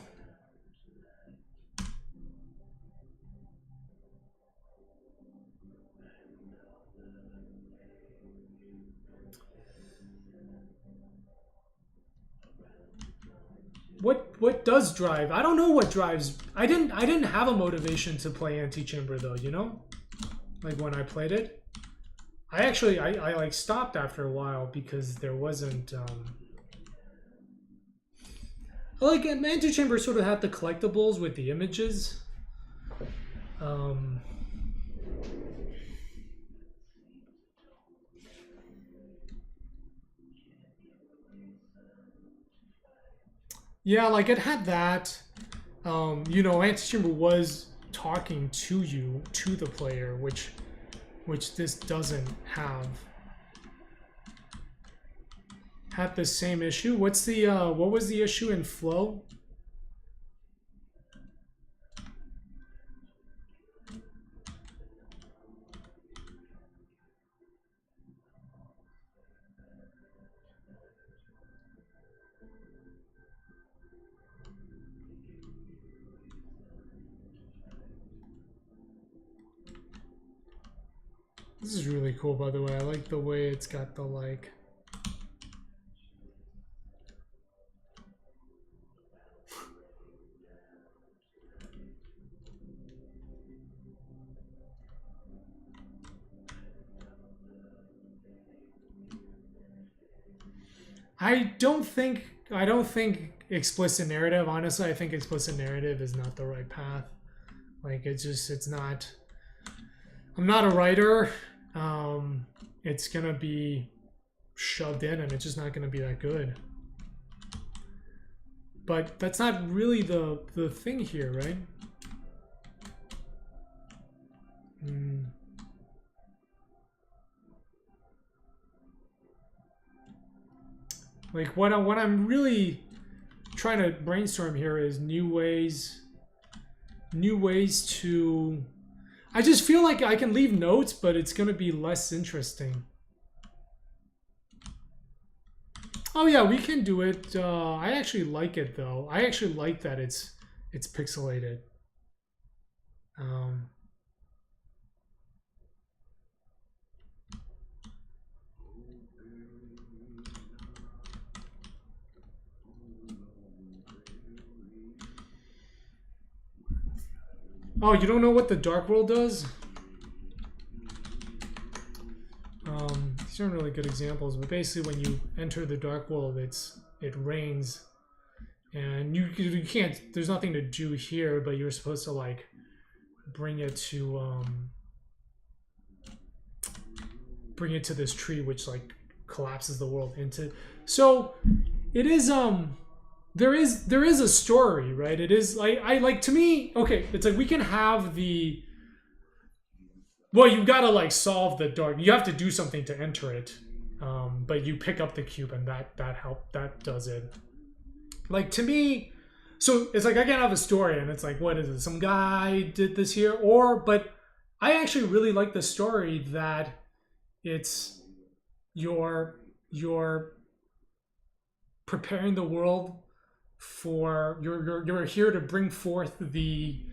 What does drive? I don't know what drives. I didn't have a motivation to play Antichamber though, you know? Like when I played it. I like stopped after a while because there wasn't like Antichamber sort of had the collectibles with the images. Yeah, like it had that. You know, Antichamber was talking to you, to the player, which this doesn't have. Had the same issue. What's the what was the issue in Flow? This is really cool, by the way. I like the way it's got the like. I don't think explicit narrative. Honestly, I think explicit narrative is not the right path. Like it's not. I'm not a writer. It's gonna be shoved in, and it's just not gonna be that good. But that's not really the thing here, right? Like what I'm really trying to brainstorm here is new ways to. I just feel like I can leave notes, but it's gonna be less interesting. Oh yeah, we can do it. I actually like it though. I actually like that it's pixelated. Oh, you don't know what the Dark World does? These aren't really good examples, but basically when you enter the Dark World, it rains, and you can't. There's nothing to do here, but you're supposed to like bring it to this tree, which like collapses the world into. So it is there is a story, right? It is like I like to me. Okay, it's like we can have the. Well, you gotta like solve the dark. You have to do something to enter it, but you pick up the cube, and that does it. Like to me, so it's like I can have a story, and it's like, what is it? Some guy did this here, but I actually really like the story that it's you're preparing the world for you're here to bring forth the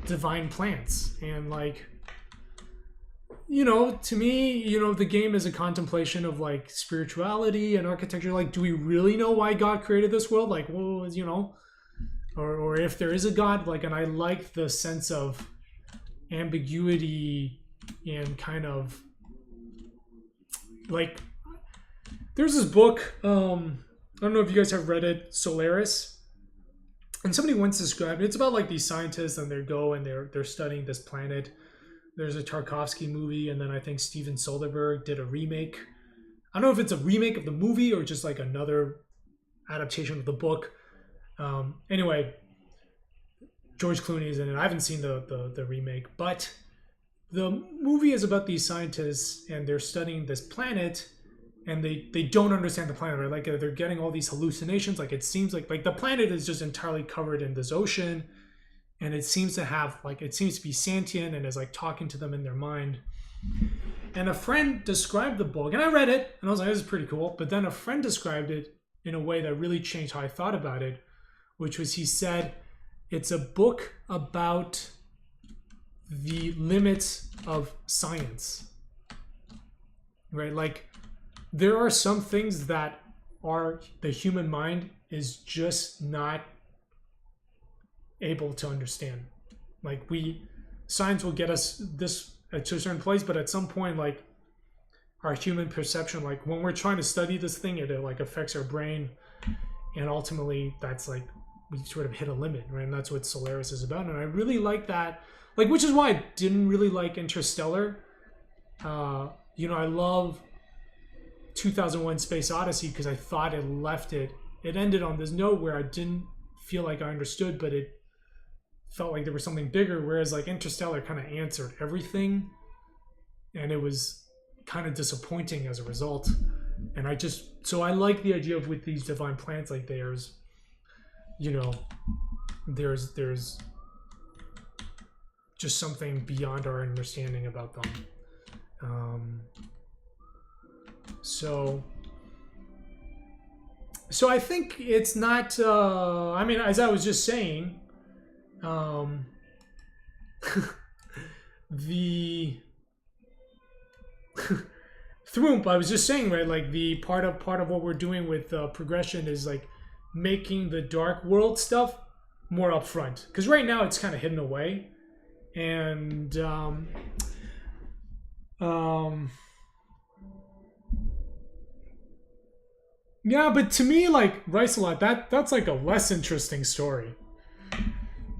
divine plants, and like. You know, to me, you know, the game is a contemplation of like spirituality and architecture. Like, do we really know why God created this world? Like, well, you know, or if there is a God, like, and I like the sense of ambiguity and kind of like, there's this book, I don't know if you guys have read it, Solaris, and somebody once described it. It's about like these scientists and they're studying this planet there's a Tarkovsky movie, and then I think Steven Soderbergh did a remake. I don't know if it's a remake of the movie or just like another adaptation of the book. Anyway, George Clooney is in it. I haven't seen the remake, but the movie is about these scientists and they're studying this planet, and they don't understand the planet, right? Like they're getting all these hallucinations. Like it seems like the planet is just entirely covered in this ocean, and it seems to have it seems to be sentient and is like talking to them in their mind. And a friend described the book, and I read it, and I was like, this is pretty cool. But then a friend described it in a way that really changed how I thought about it, which was, he said, it's a book about the limits of science, right? Like there are some things that the human mind is just not able to understand. Like science will get us this to a certain place, but at some point, like our human perception, like when we're trying to study this thing, it like affects our brain, and ultimately that's like we sort of hit a limit, right? And that's what Solaris is about. And I really like that, like, which is why I didn't really like Interstellar. I love 2001 Space Odyssey because I thought it ended on this note where I didn't feel like I understood, but it felt like there was something bigger, whereas like Interstellar kind of answered everything, and it was kind of disappointing as a result. And I like the idea of with these divine planets, like there's just something beyond our understanding about them. So I think it's not as I was just saying, the Throomp, I was just saying, right, like the part of what we're doing with progression is like making the dark world stuff more upfront, because right now it's kind of hidden away. And yeah, but to me, like Rice-A-Lot, that's like a less interesting story.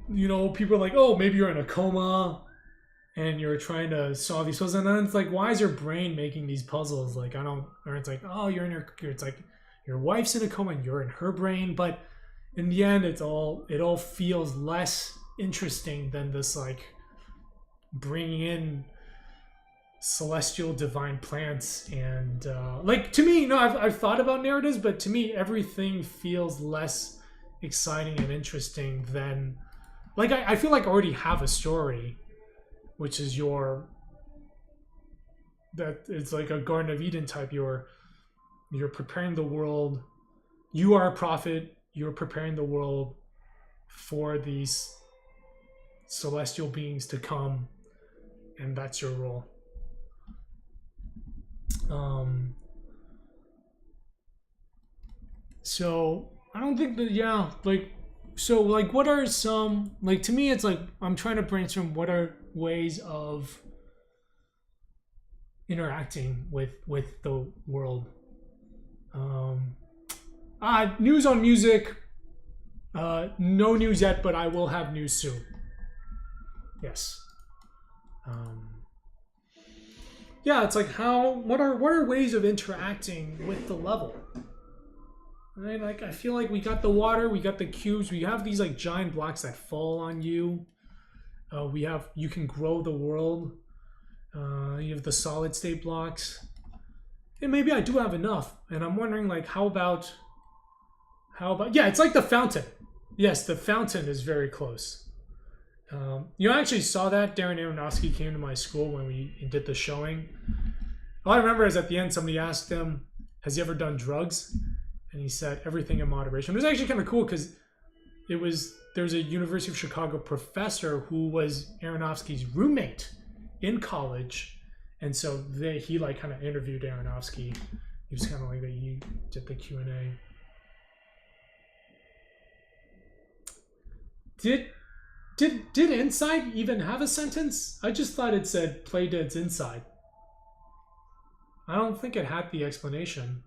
People are like, oh, maybe you're in a coma and you're trying to solve these puzzles, and then it's like, why is your brain making these puzzles? Like, or it's like, oh, it's like your wife's in a coma and you're in her brain. But in the end, it all feels less interesting than this, like, bringing in celestial divine plants. And like, to me, I've thought about narratives, but to me, everything feels less exciting and interesting than, like, I feel like I already have a story, which is that it's like a Garden of Eden type. You're preparing the world. You are a prophet. You're preparing the world for these celestial beings to come, and that's your role. So I don't think that, so like, what are some, like, to me, it's like I'm trying to brainstorm what are ways of interacting with the world. News on music. No news yet, but I will have news soon. Yes. Yeah, it's like what are ways of interacting with the level? Right? Like, I feel like we got the water, we got the cubes, we have these like giant blocks that fall on you. You can grow the world. You have the solid state blocks. And maybe I do have enough. And I'm wondering, like, how about yeah, it's like the fountain. Yes, the fountain is very close. I actually saw that. Darren Aronofsky came to my school when we did the showing. All I remember is at the end, somebody asked him, has he ever done drugs? And he said, everything in moderation. It was actually kind of cool because there's a University of Chicago professor who was Aronofsky's roommate in college. And so he like kind of interviewed Aronofsky. He was kind of like he did the Q&A. Did Inside even have a sentence? I just thought it said Play Dead's Inside. I don't think it had the explanation.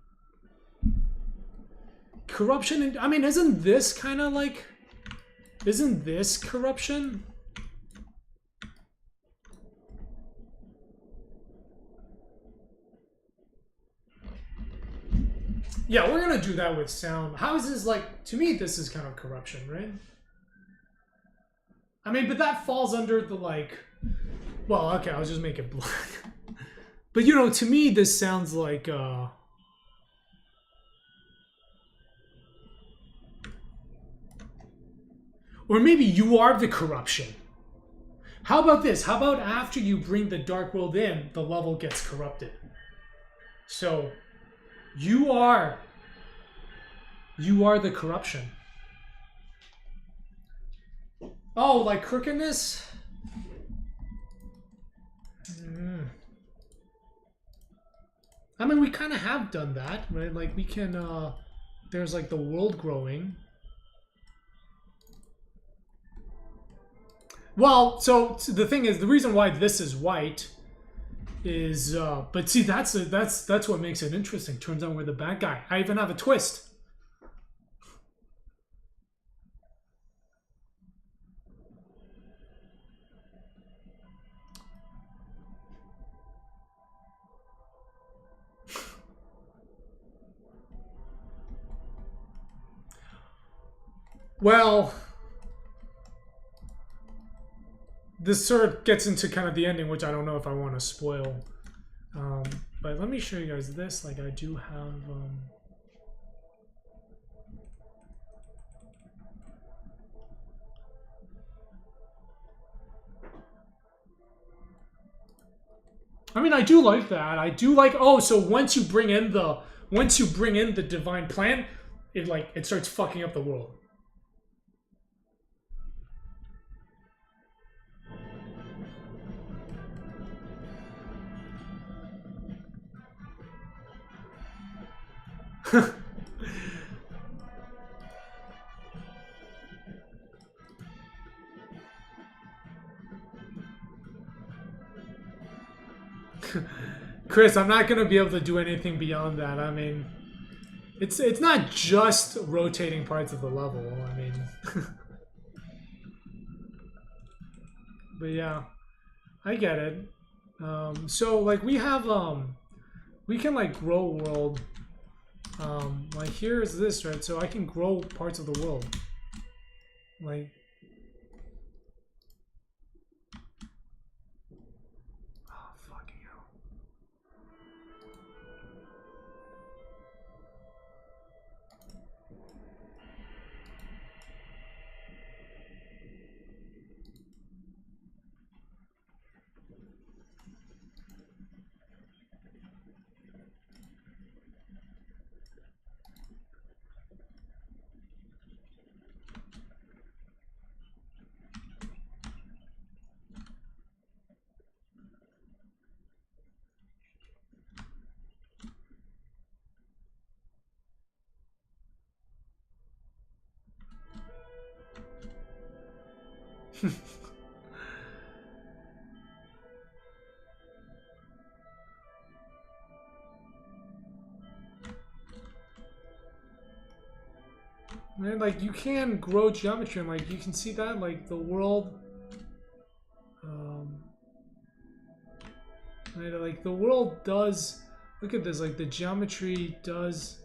Corruption, isn't this kind of like... Isn't this corruption? Yeah, we're gonna do that with sound. How is this like? To me, this is kind of corruption, right? I mean, but that falls under the like. Well, okay, I'll just make it black. But you know, to me, this sounds like. Or maybe you are the corruption. How about this? How about after you bring the Dark World in, the level gets corrupted? So, you are the corruption. Oh, like crookedness? I mean, we kind of have done that, right? Like, we can, there's like the world growing. Well, so the thing is, the reason why this is white is, but see, that's what makes it interesting. Turns out we're the bad guy. I even have a twist. Well, this sort of gets into kind of the ending, which I don't know if I want to spoil. But let me show you guys this. Like, I do have... I mean, I do like that. I do like... Oh, so once you bring in the divine plan, it starts fucking up the world. Chris, I'm not gonna be able to do anything beyond that. I mean, it's not just rotating parts of the level. I mean, but yeah, I get it. So like we have we can like grow world. Like here's this, right? So I can grow parts of the world. Like, oh fucking hell. Man, like you can grow geometry and like you can see that like the world right, like the world does, look at this, like the geometry does,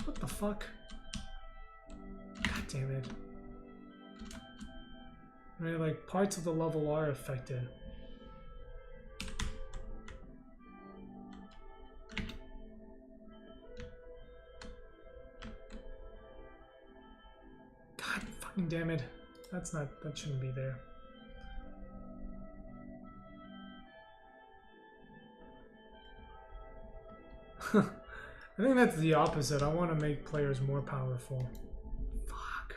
what the fuck, god damn it, right, like parts of the level are affected. God fucking damn it. That shouldn't be there. I think that's the opposite. I want to make players more powerful. Fuck.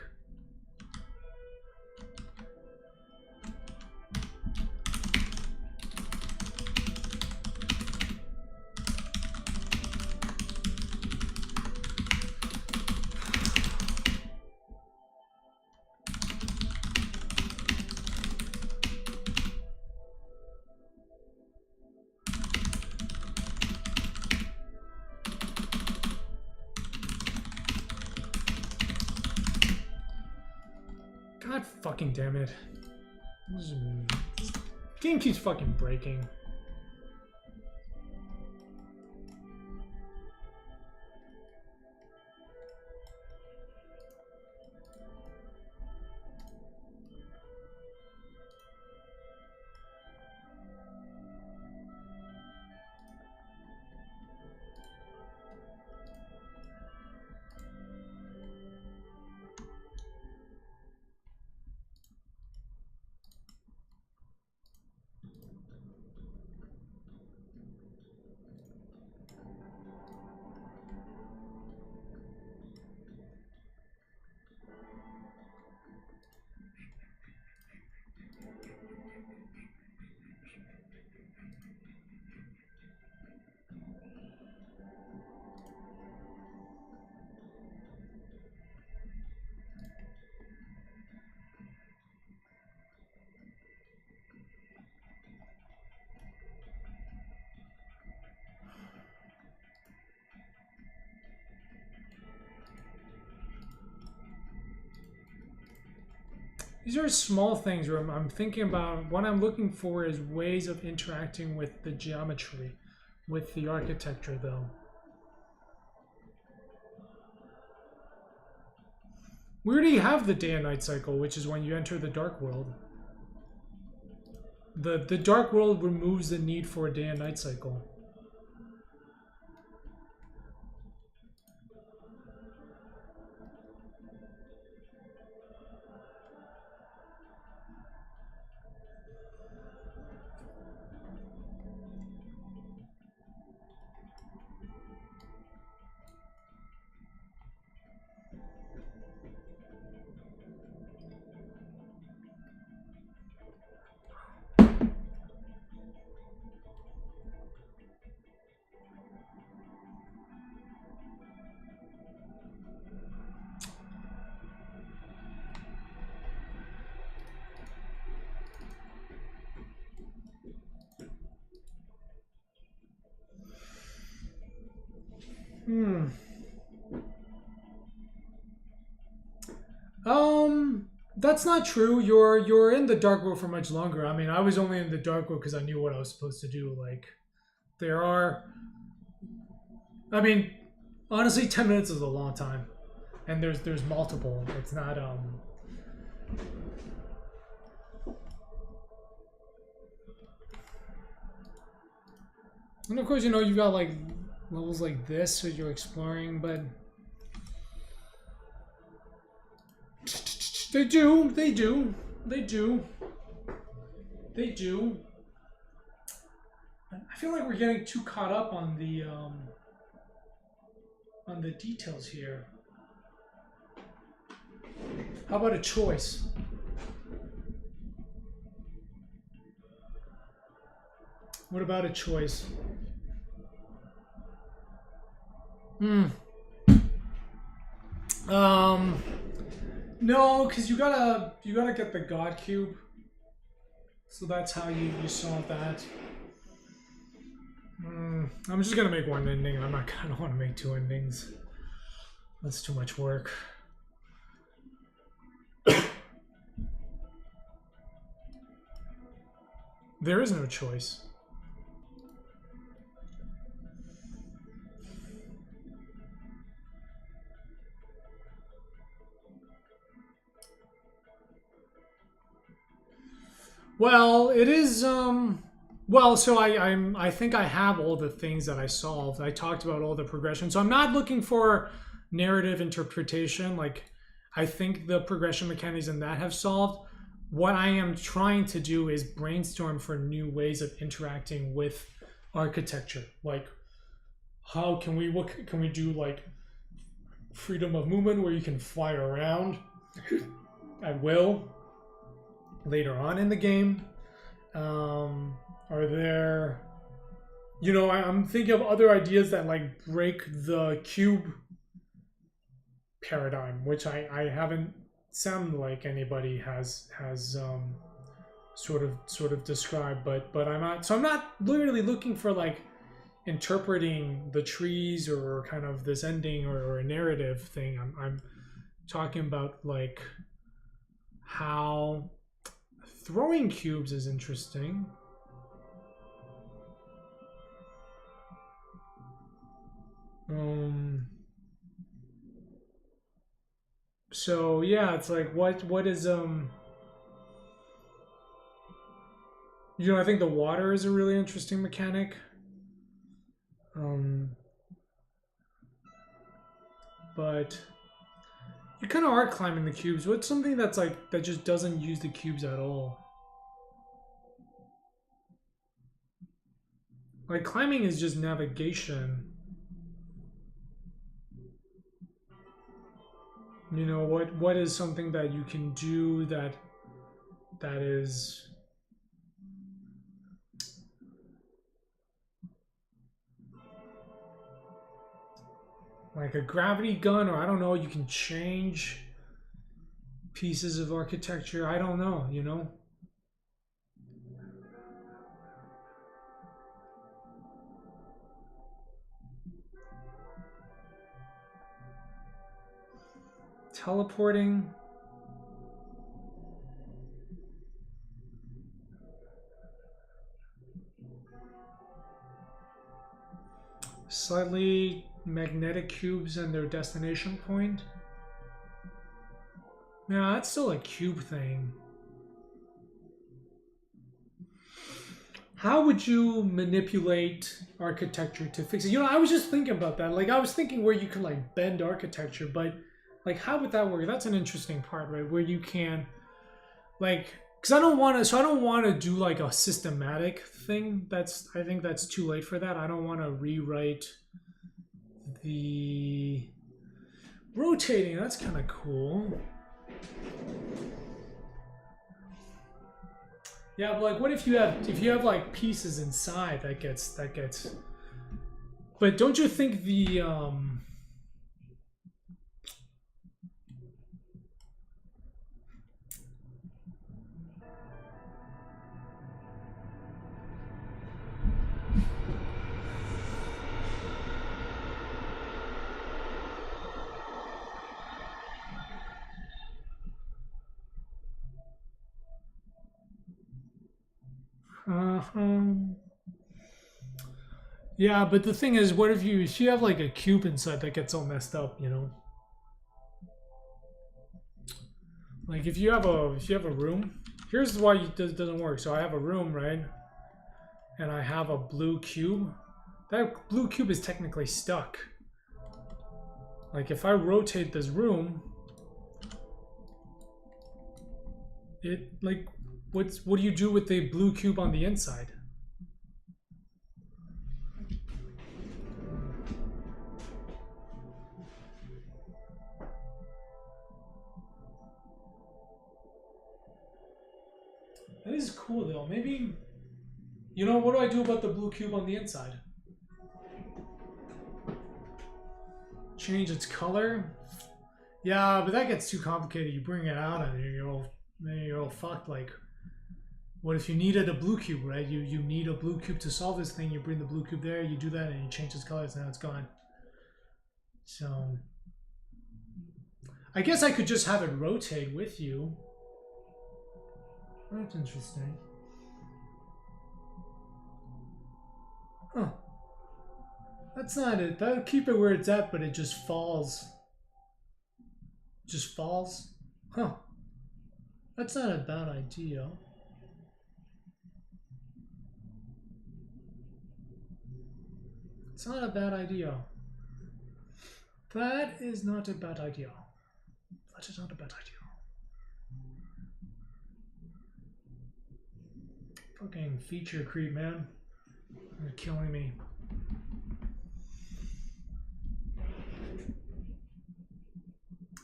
God fucking damn it. This game keeps fucking breaking. These are small things where I'm thinking about what I'm looking for is ways of interacting with the geometry, with the architecture though. We already have the day and night cycle, which is when you enter the dark world. The dark world removes the need for a day and night cycle. That's not true. You're in the dark world for much longer. I mean, I was only in the dark world because I knew what I was supposed to do. Like, there are. I mean, honestly, 10 minutes is a long time, and there's multiple. It's not And of course, you know, you got like levels like this, so you're exploring, but they do. I feel like we're getting too caught up on the details here. How about a choice? What about a choice? No, because you gotta get the God Cube. So that's how you solve that. I'm just gonna make one ending. I don't want to make two endings. That's too much work. There is no choice. Well, it is well, so I think I have all the things that I solved. I talked about all the progression. So I'm not looking for narrative interpretation. Like, I think the progression mechanics in that have solved. What I am trying to do is brainstorm for new ways of interacting with architecture. Like, what can we do, like freedom of movement where you can fly around at will later on in the game. Are there, you know, I'm thinking of other ideas that like break the cube paradigm, which I haven't sounded like anybody has sort of described, but I'm not literally looking for like interpreting the trees or kind of this ending or a narrative thing. I'm talking about like how throwing cubes is interesting. So yeah, it's like what is you know, I think the water is a really interesting mechanic. But you kind of are climbing the cubes. What's something that's like that just doesn't use the cubes at all? Like, climbing is just navigation. You know, what is something that you can do that is like a gravity gun, or I don't know, you can change pieces of architecture. I don't know, you know? Teleporting. slightly magnetic cubes and their destination point. Yeah, that's still a cube thing. How would you manipulate architecture to fix it? You know, I was just thinking about that. Like, I was thinking where you can like bend architecture, but like, how would that work? That's an interesting part, right? Where you can, like, because I don't want to. So I don't want to do like a systematic thing. I think that's too late for that. I don't want to rewrite the rotating. That's kind of cool. Yeah, but like, what if you have like pieces inside that gets. But don't you think the yeah, but the thing is, what if you have like a cube inside that gets all messed up, you know? Like if you have a room, here's why it doesn't work. So I have a room, right? And I have a blue cube. That blue cube is technically stuck. Like if I rotate this room, it like what do you do with the blue cube on the inside? That is cool though. Maybe, you know, what do I do about the blue cube on the inside? Change its color? Yeah, but that gets too complicated. You bring it out and you're all fucked. Like, what if you needed a blue cube, right? You need a blue cube to solve this thing. You bring the blue cube there, you do that, and you change its colors, and now it's gone. So, I guess I could just have it rotate with you. That's interesting. Huh. That's not it. That'll keep it where it's at, but it just falls. Just falls? Huh. That's not a bad idea. It's not a bad idea. That is not a bad idea. That is not a bad idea. Fucking feature creep, man. You're killing me.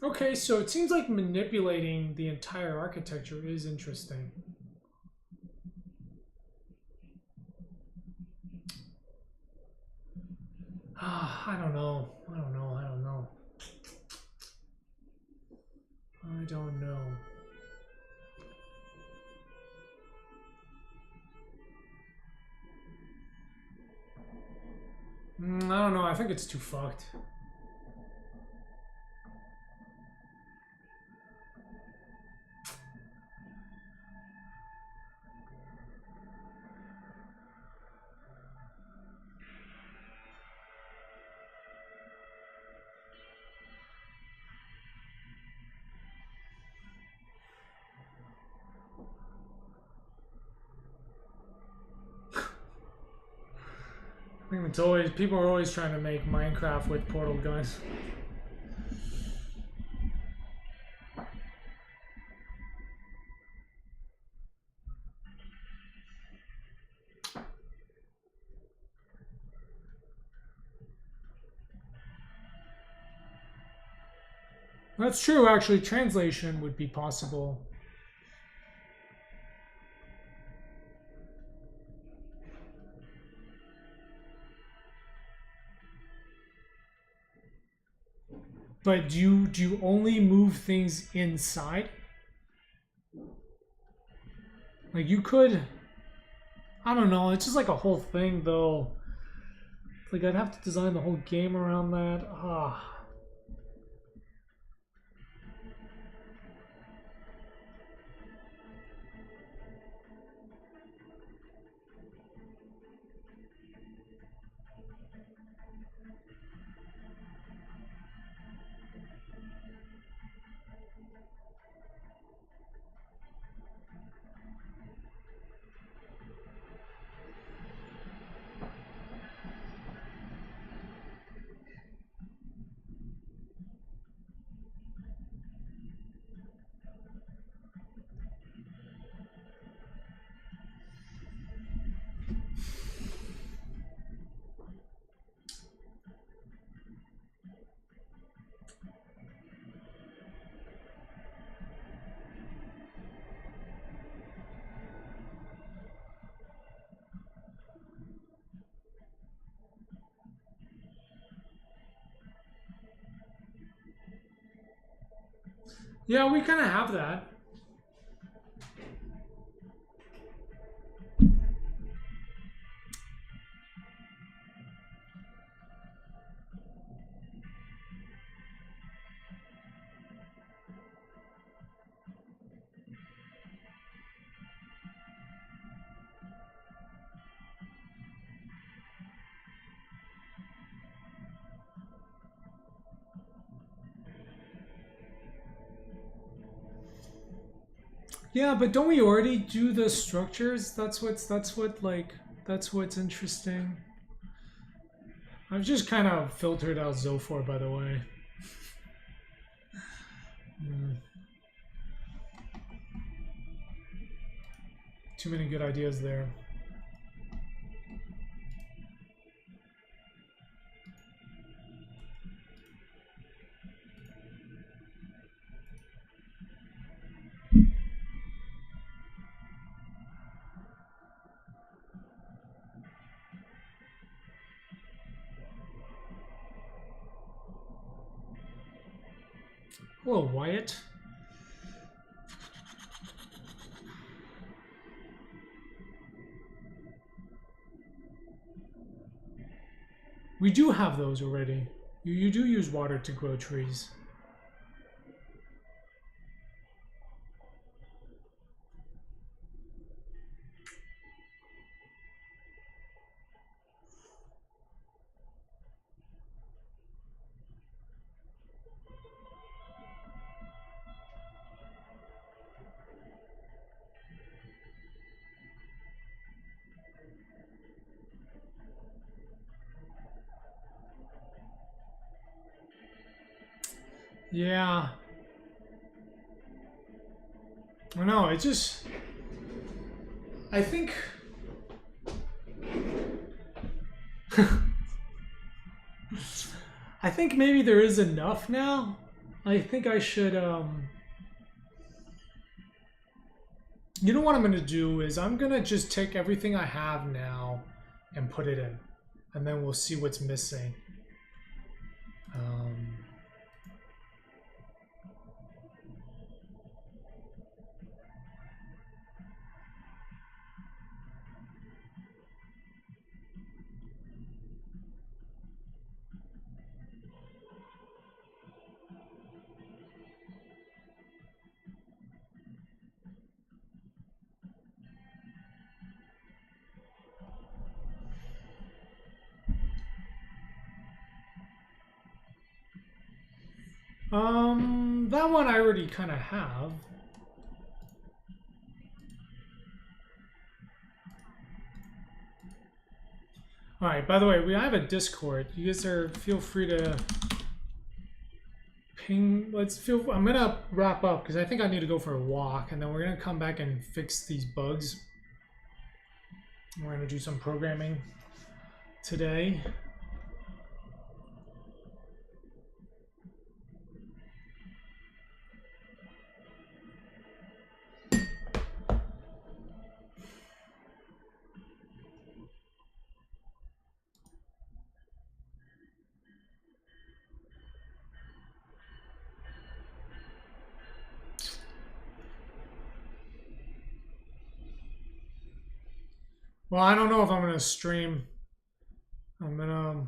Okay, so it seems like manipulating the entire architecture is interesting. I don't know. I don't know. I don't know. I don't know. I don't know. I think it's too fucked. I think it's always, people are always trying to make Minecraft with portal guns. That's true, actually. Translation would be possible. But do you only move things inside? Like you could, I don't know, it's just like a whole thing though. Like I'd have to design the whole game around that. Yeah, we kind of have that. Yeah, but don't we already do the structures? That's what's interesting. I've just kind of filtered out Zophor, by the way. Too many good ideas there. Hello, Wyatt. We do have those already. You do use water to grow trees. Yeah. I know, it just... I think... I think maybe there is enough now. I think I should, You know what I'm going to do is I'm going to just take everything I have now and put it in. And then we'll see what's missing. That one I already kind of have. All right, by the way, we have a Discord. You guys feel free to ping. I'm gonna wrap up because I think I need to go for a walk, and then we're gonna come back and fix these bugs. We're gonna do some programming today. Well, I don't know if I'm gonna stream. I'm gonna.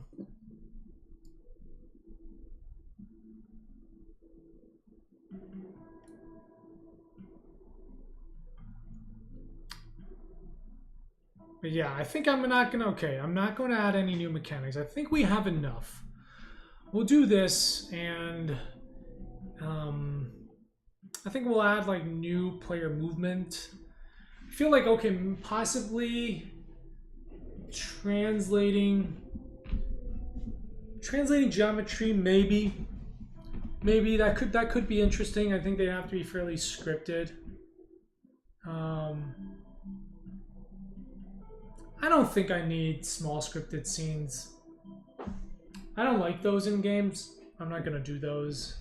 But yeah, I think I'm not gonna. Okay, I'm not going to add any new mechanics. I think we have enough. We'll do this, and I think we'll add like new player movement. I feel like okay, possibly translating geometry, maybe that could be interesting. I think they have to be fairly scripted. I don't think I need small scripted scenes. I don't like those in games. I'm not gonna do those.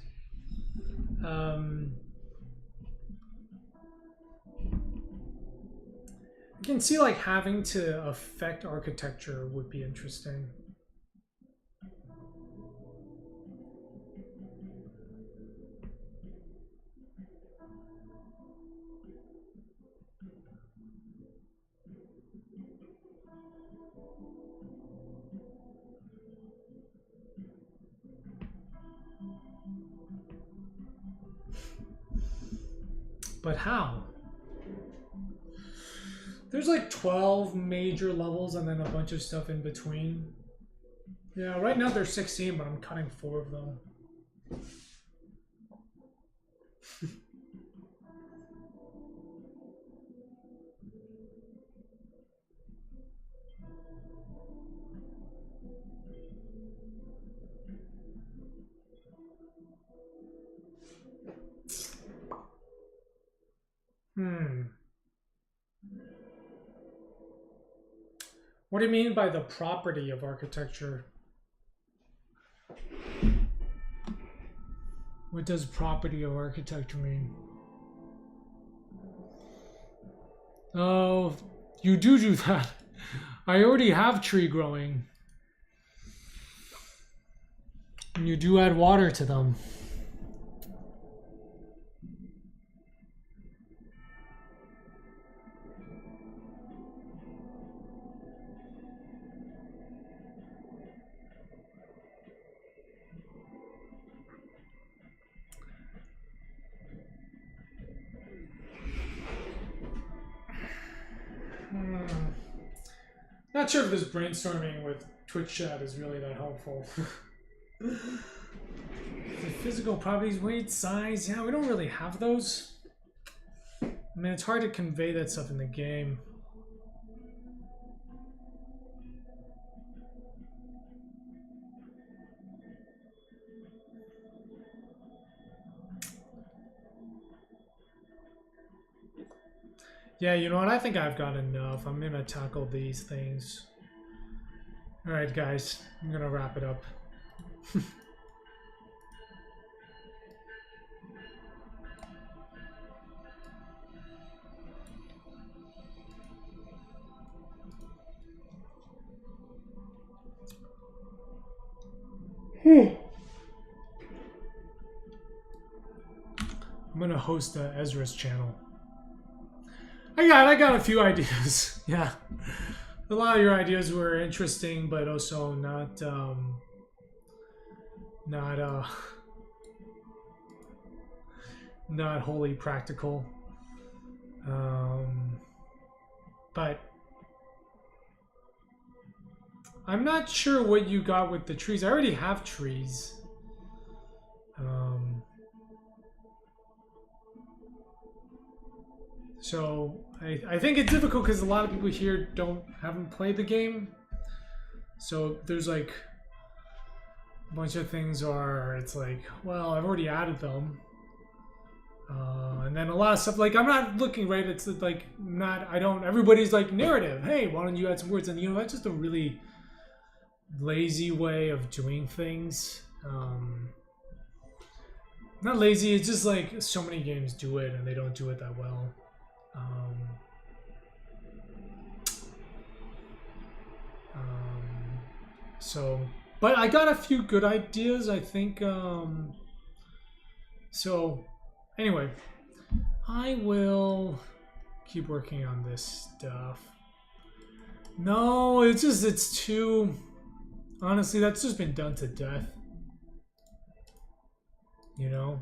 I can see like having to affect architecture would be interesting. But how? There's like 12 major levels and then a bunch of stuff in between. Yeah, right now there's 16, but I'm cutting 4 of them. What do you mean by the property of architecture? What does property of architecture mean? Oh, you do that. I already have tree growing. And you do add water to them. Not sure if this brainstorming with Twitch chat is really that helpful. The physical properties, weight, size, yeah, we don't really have those. I mean, it's hard to convey that stuff in the game. Yeah, you know what? I think I've got enough. I'm gonna tackle these things. Alright, guys. I'm gonna wrap it up. I'm gonna host Ezra's channel. I got a few ideas. Yeah, a lot of your ideas were interesting, but also not wholly practical. But I'm not sure what you got with the trees. I already have trees. So I think it's difficult because a lot of people here haven't played the game. So there's like a bunch of things where it's like, well, I've already added them. And then a lot of stuff, like, I'm not looking right, it's like, everybody's like, narrative, hey, why don't you add some words? And, you know, that's just a really lazy way of doing things. Not lazy, it's just like, so many games do it, and they don't do it that well. But I got a few good ideas, I think. So, anyway, I will keep working on this stuff. No, it's too... Honestly, that's just been done to death. You know?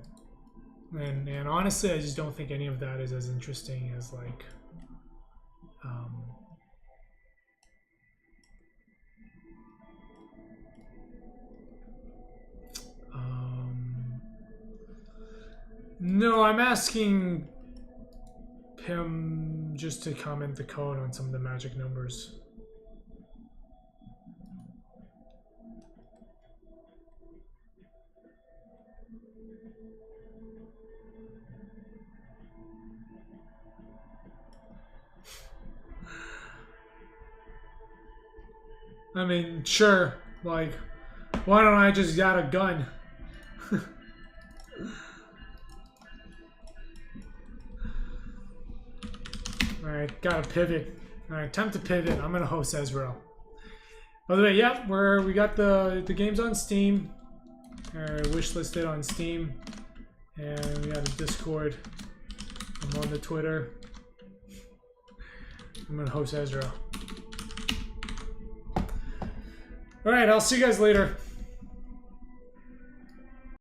And honestly, I just don't think any of that is as interesting as, like... No, I'm asking him just to comment the code on some of the magic numbers. I mean, sure, like, why don't I just got a gun? Alright, gotta pivot. Alright, time to pivot. I'm gonna host Ezra. By the way, yeah, we got the games on Steam. Or wish listed on Steam. And we got a Discord. I'm on the Twitter. I'm gonna host Ezra. Alright, I'll see you guys later.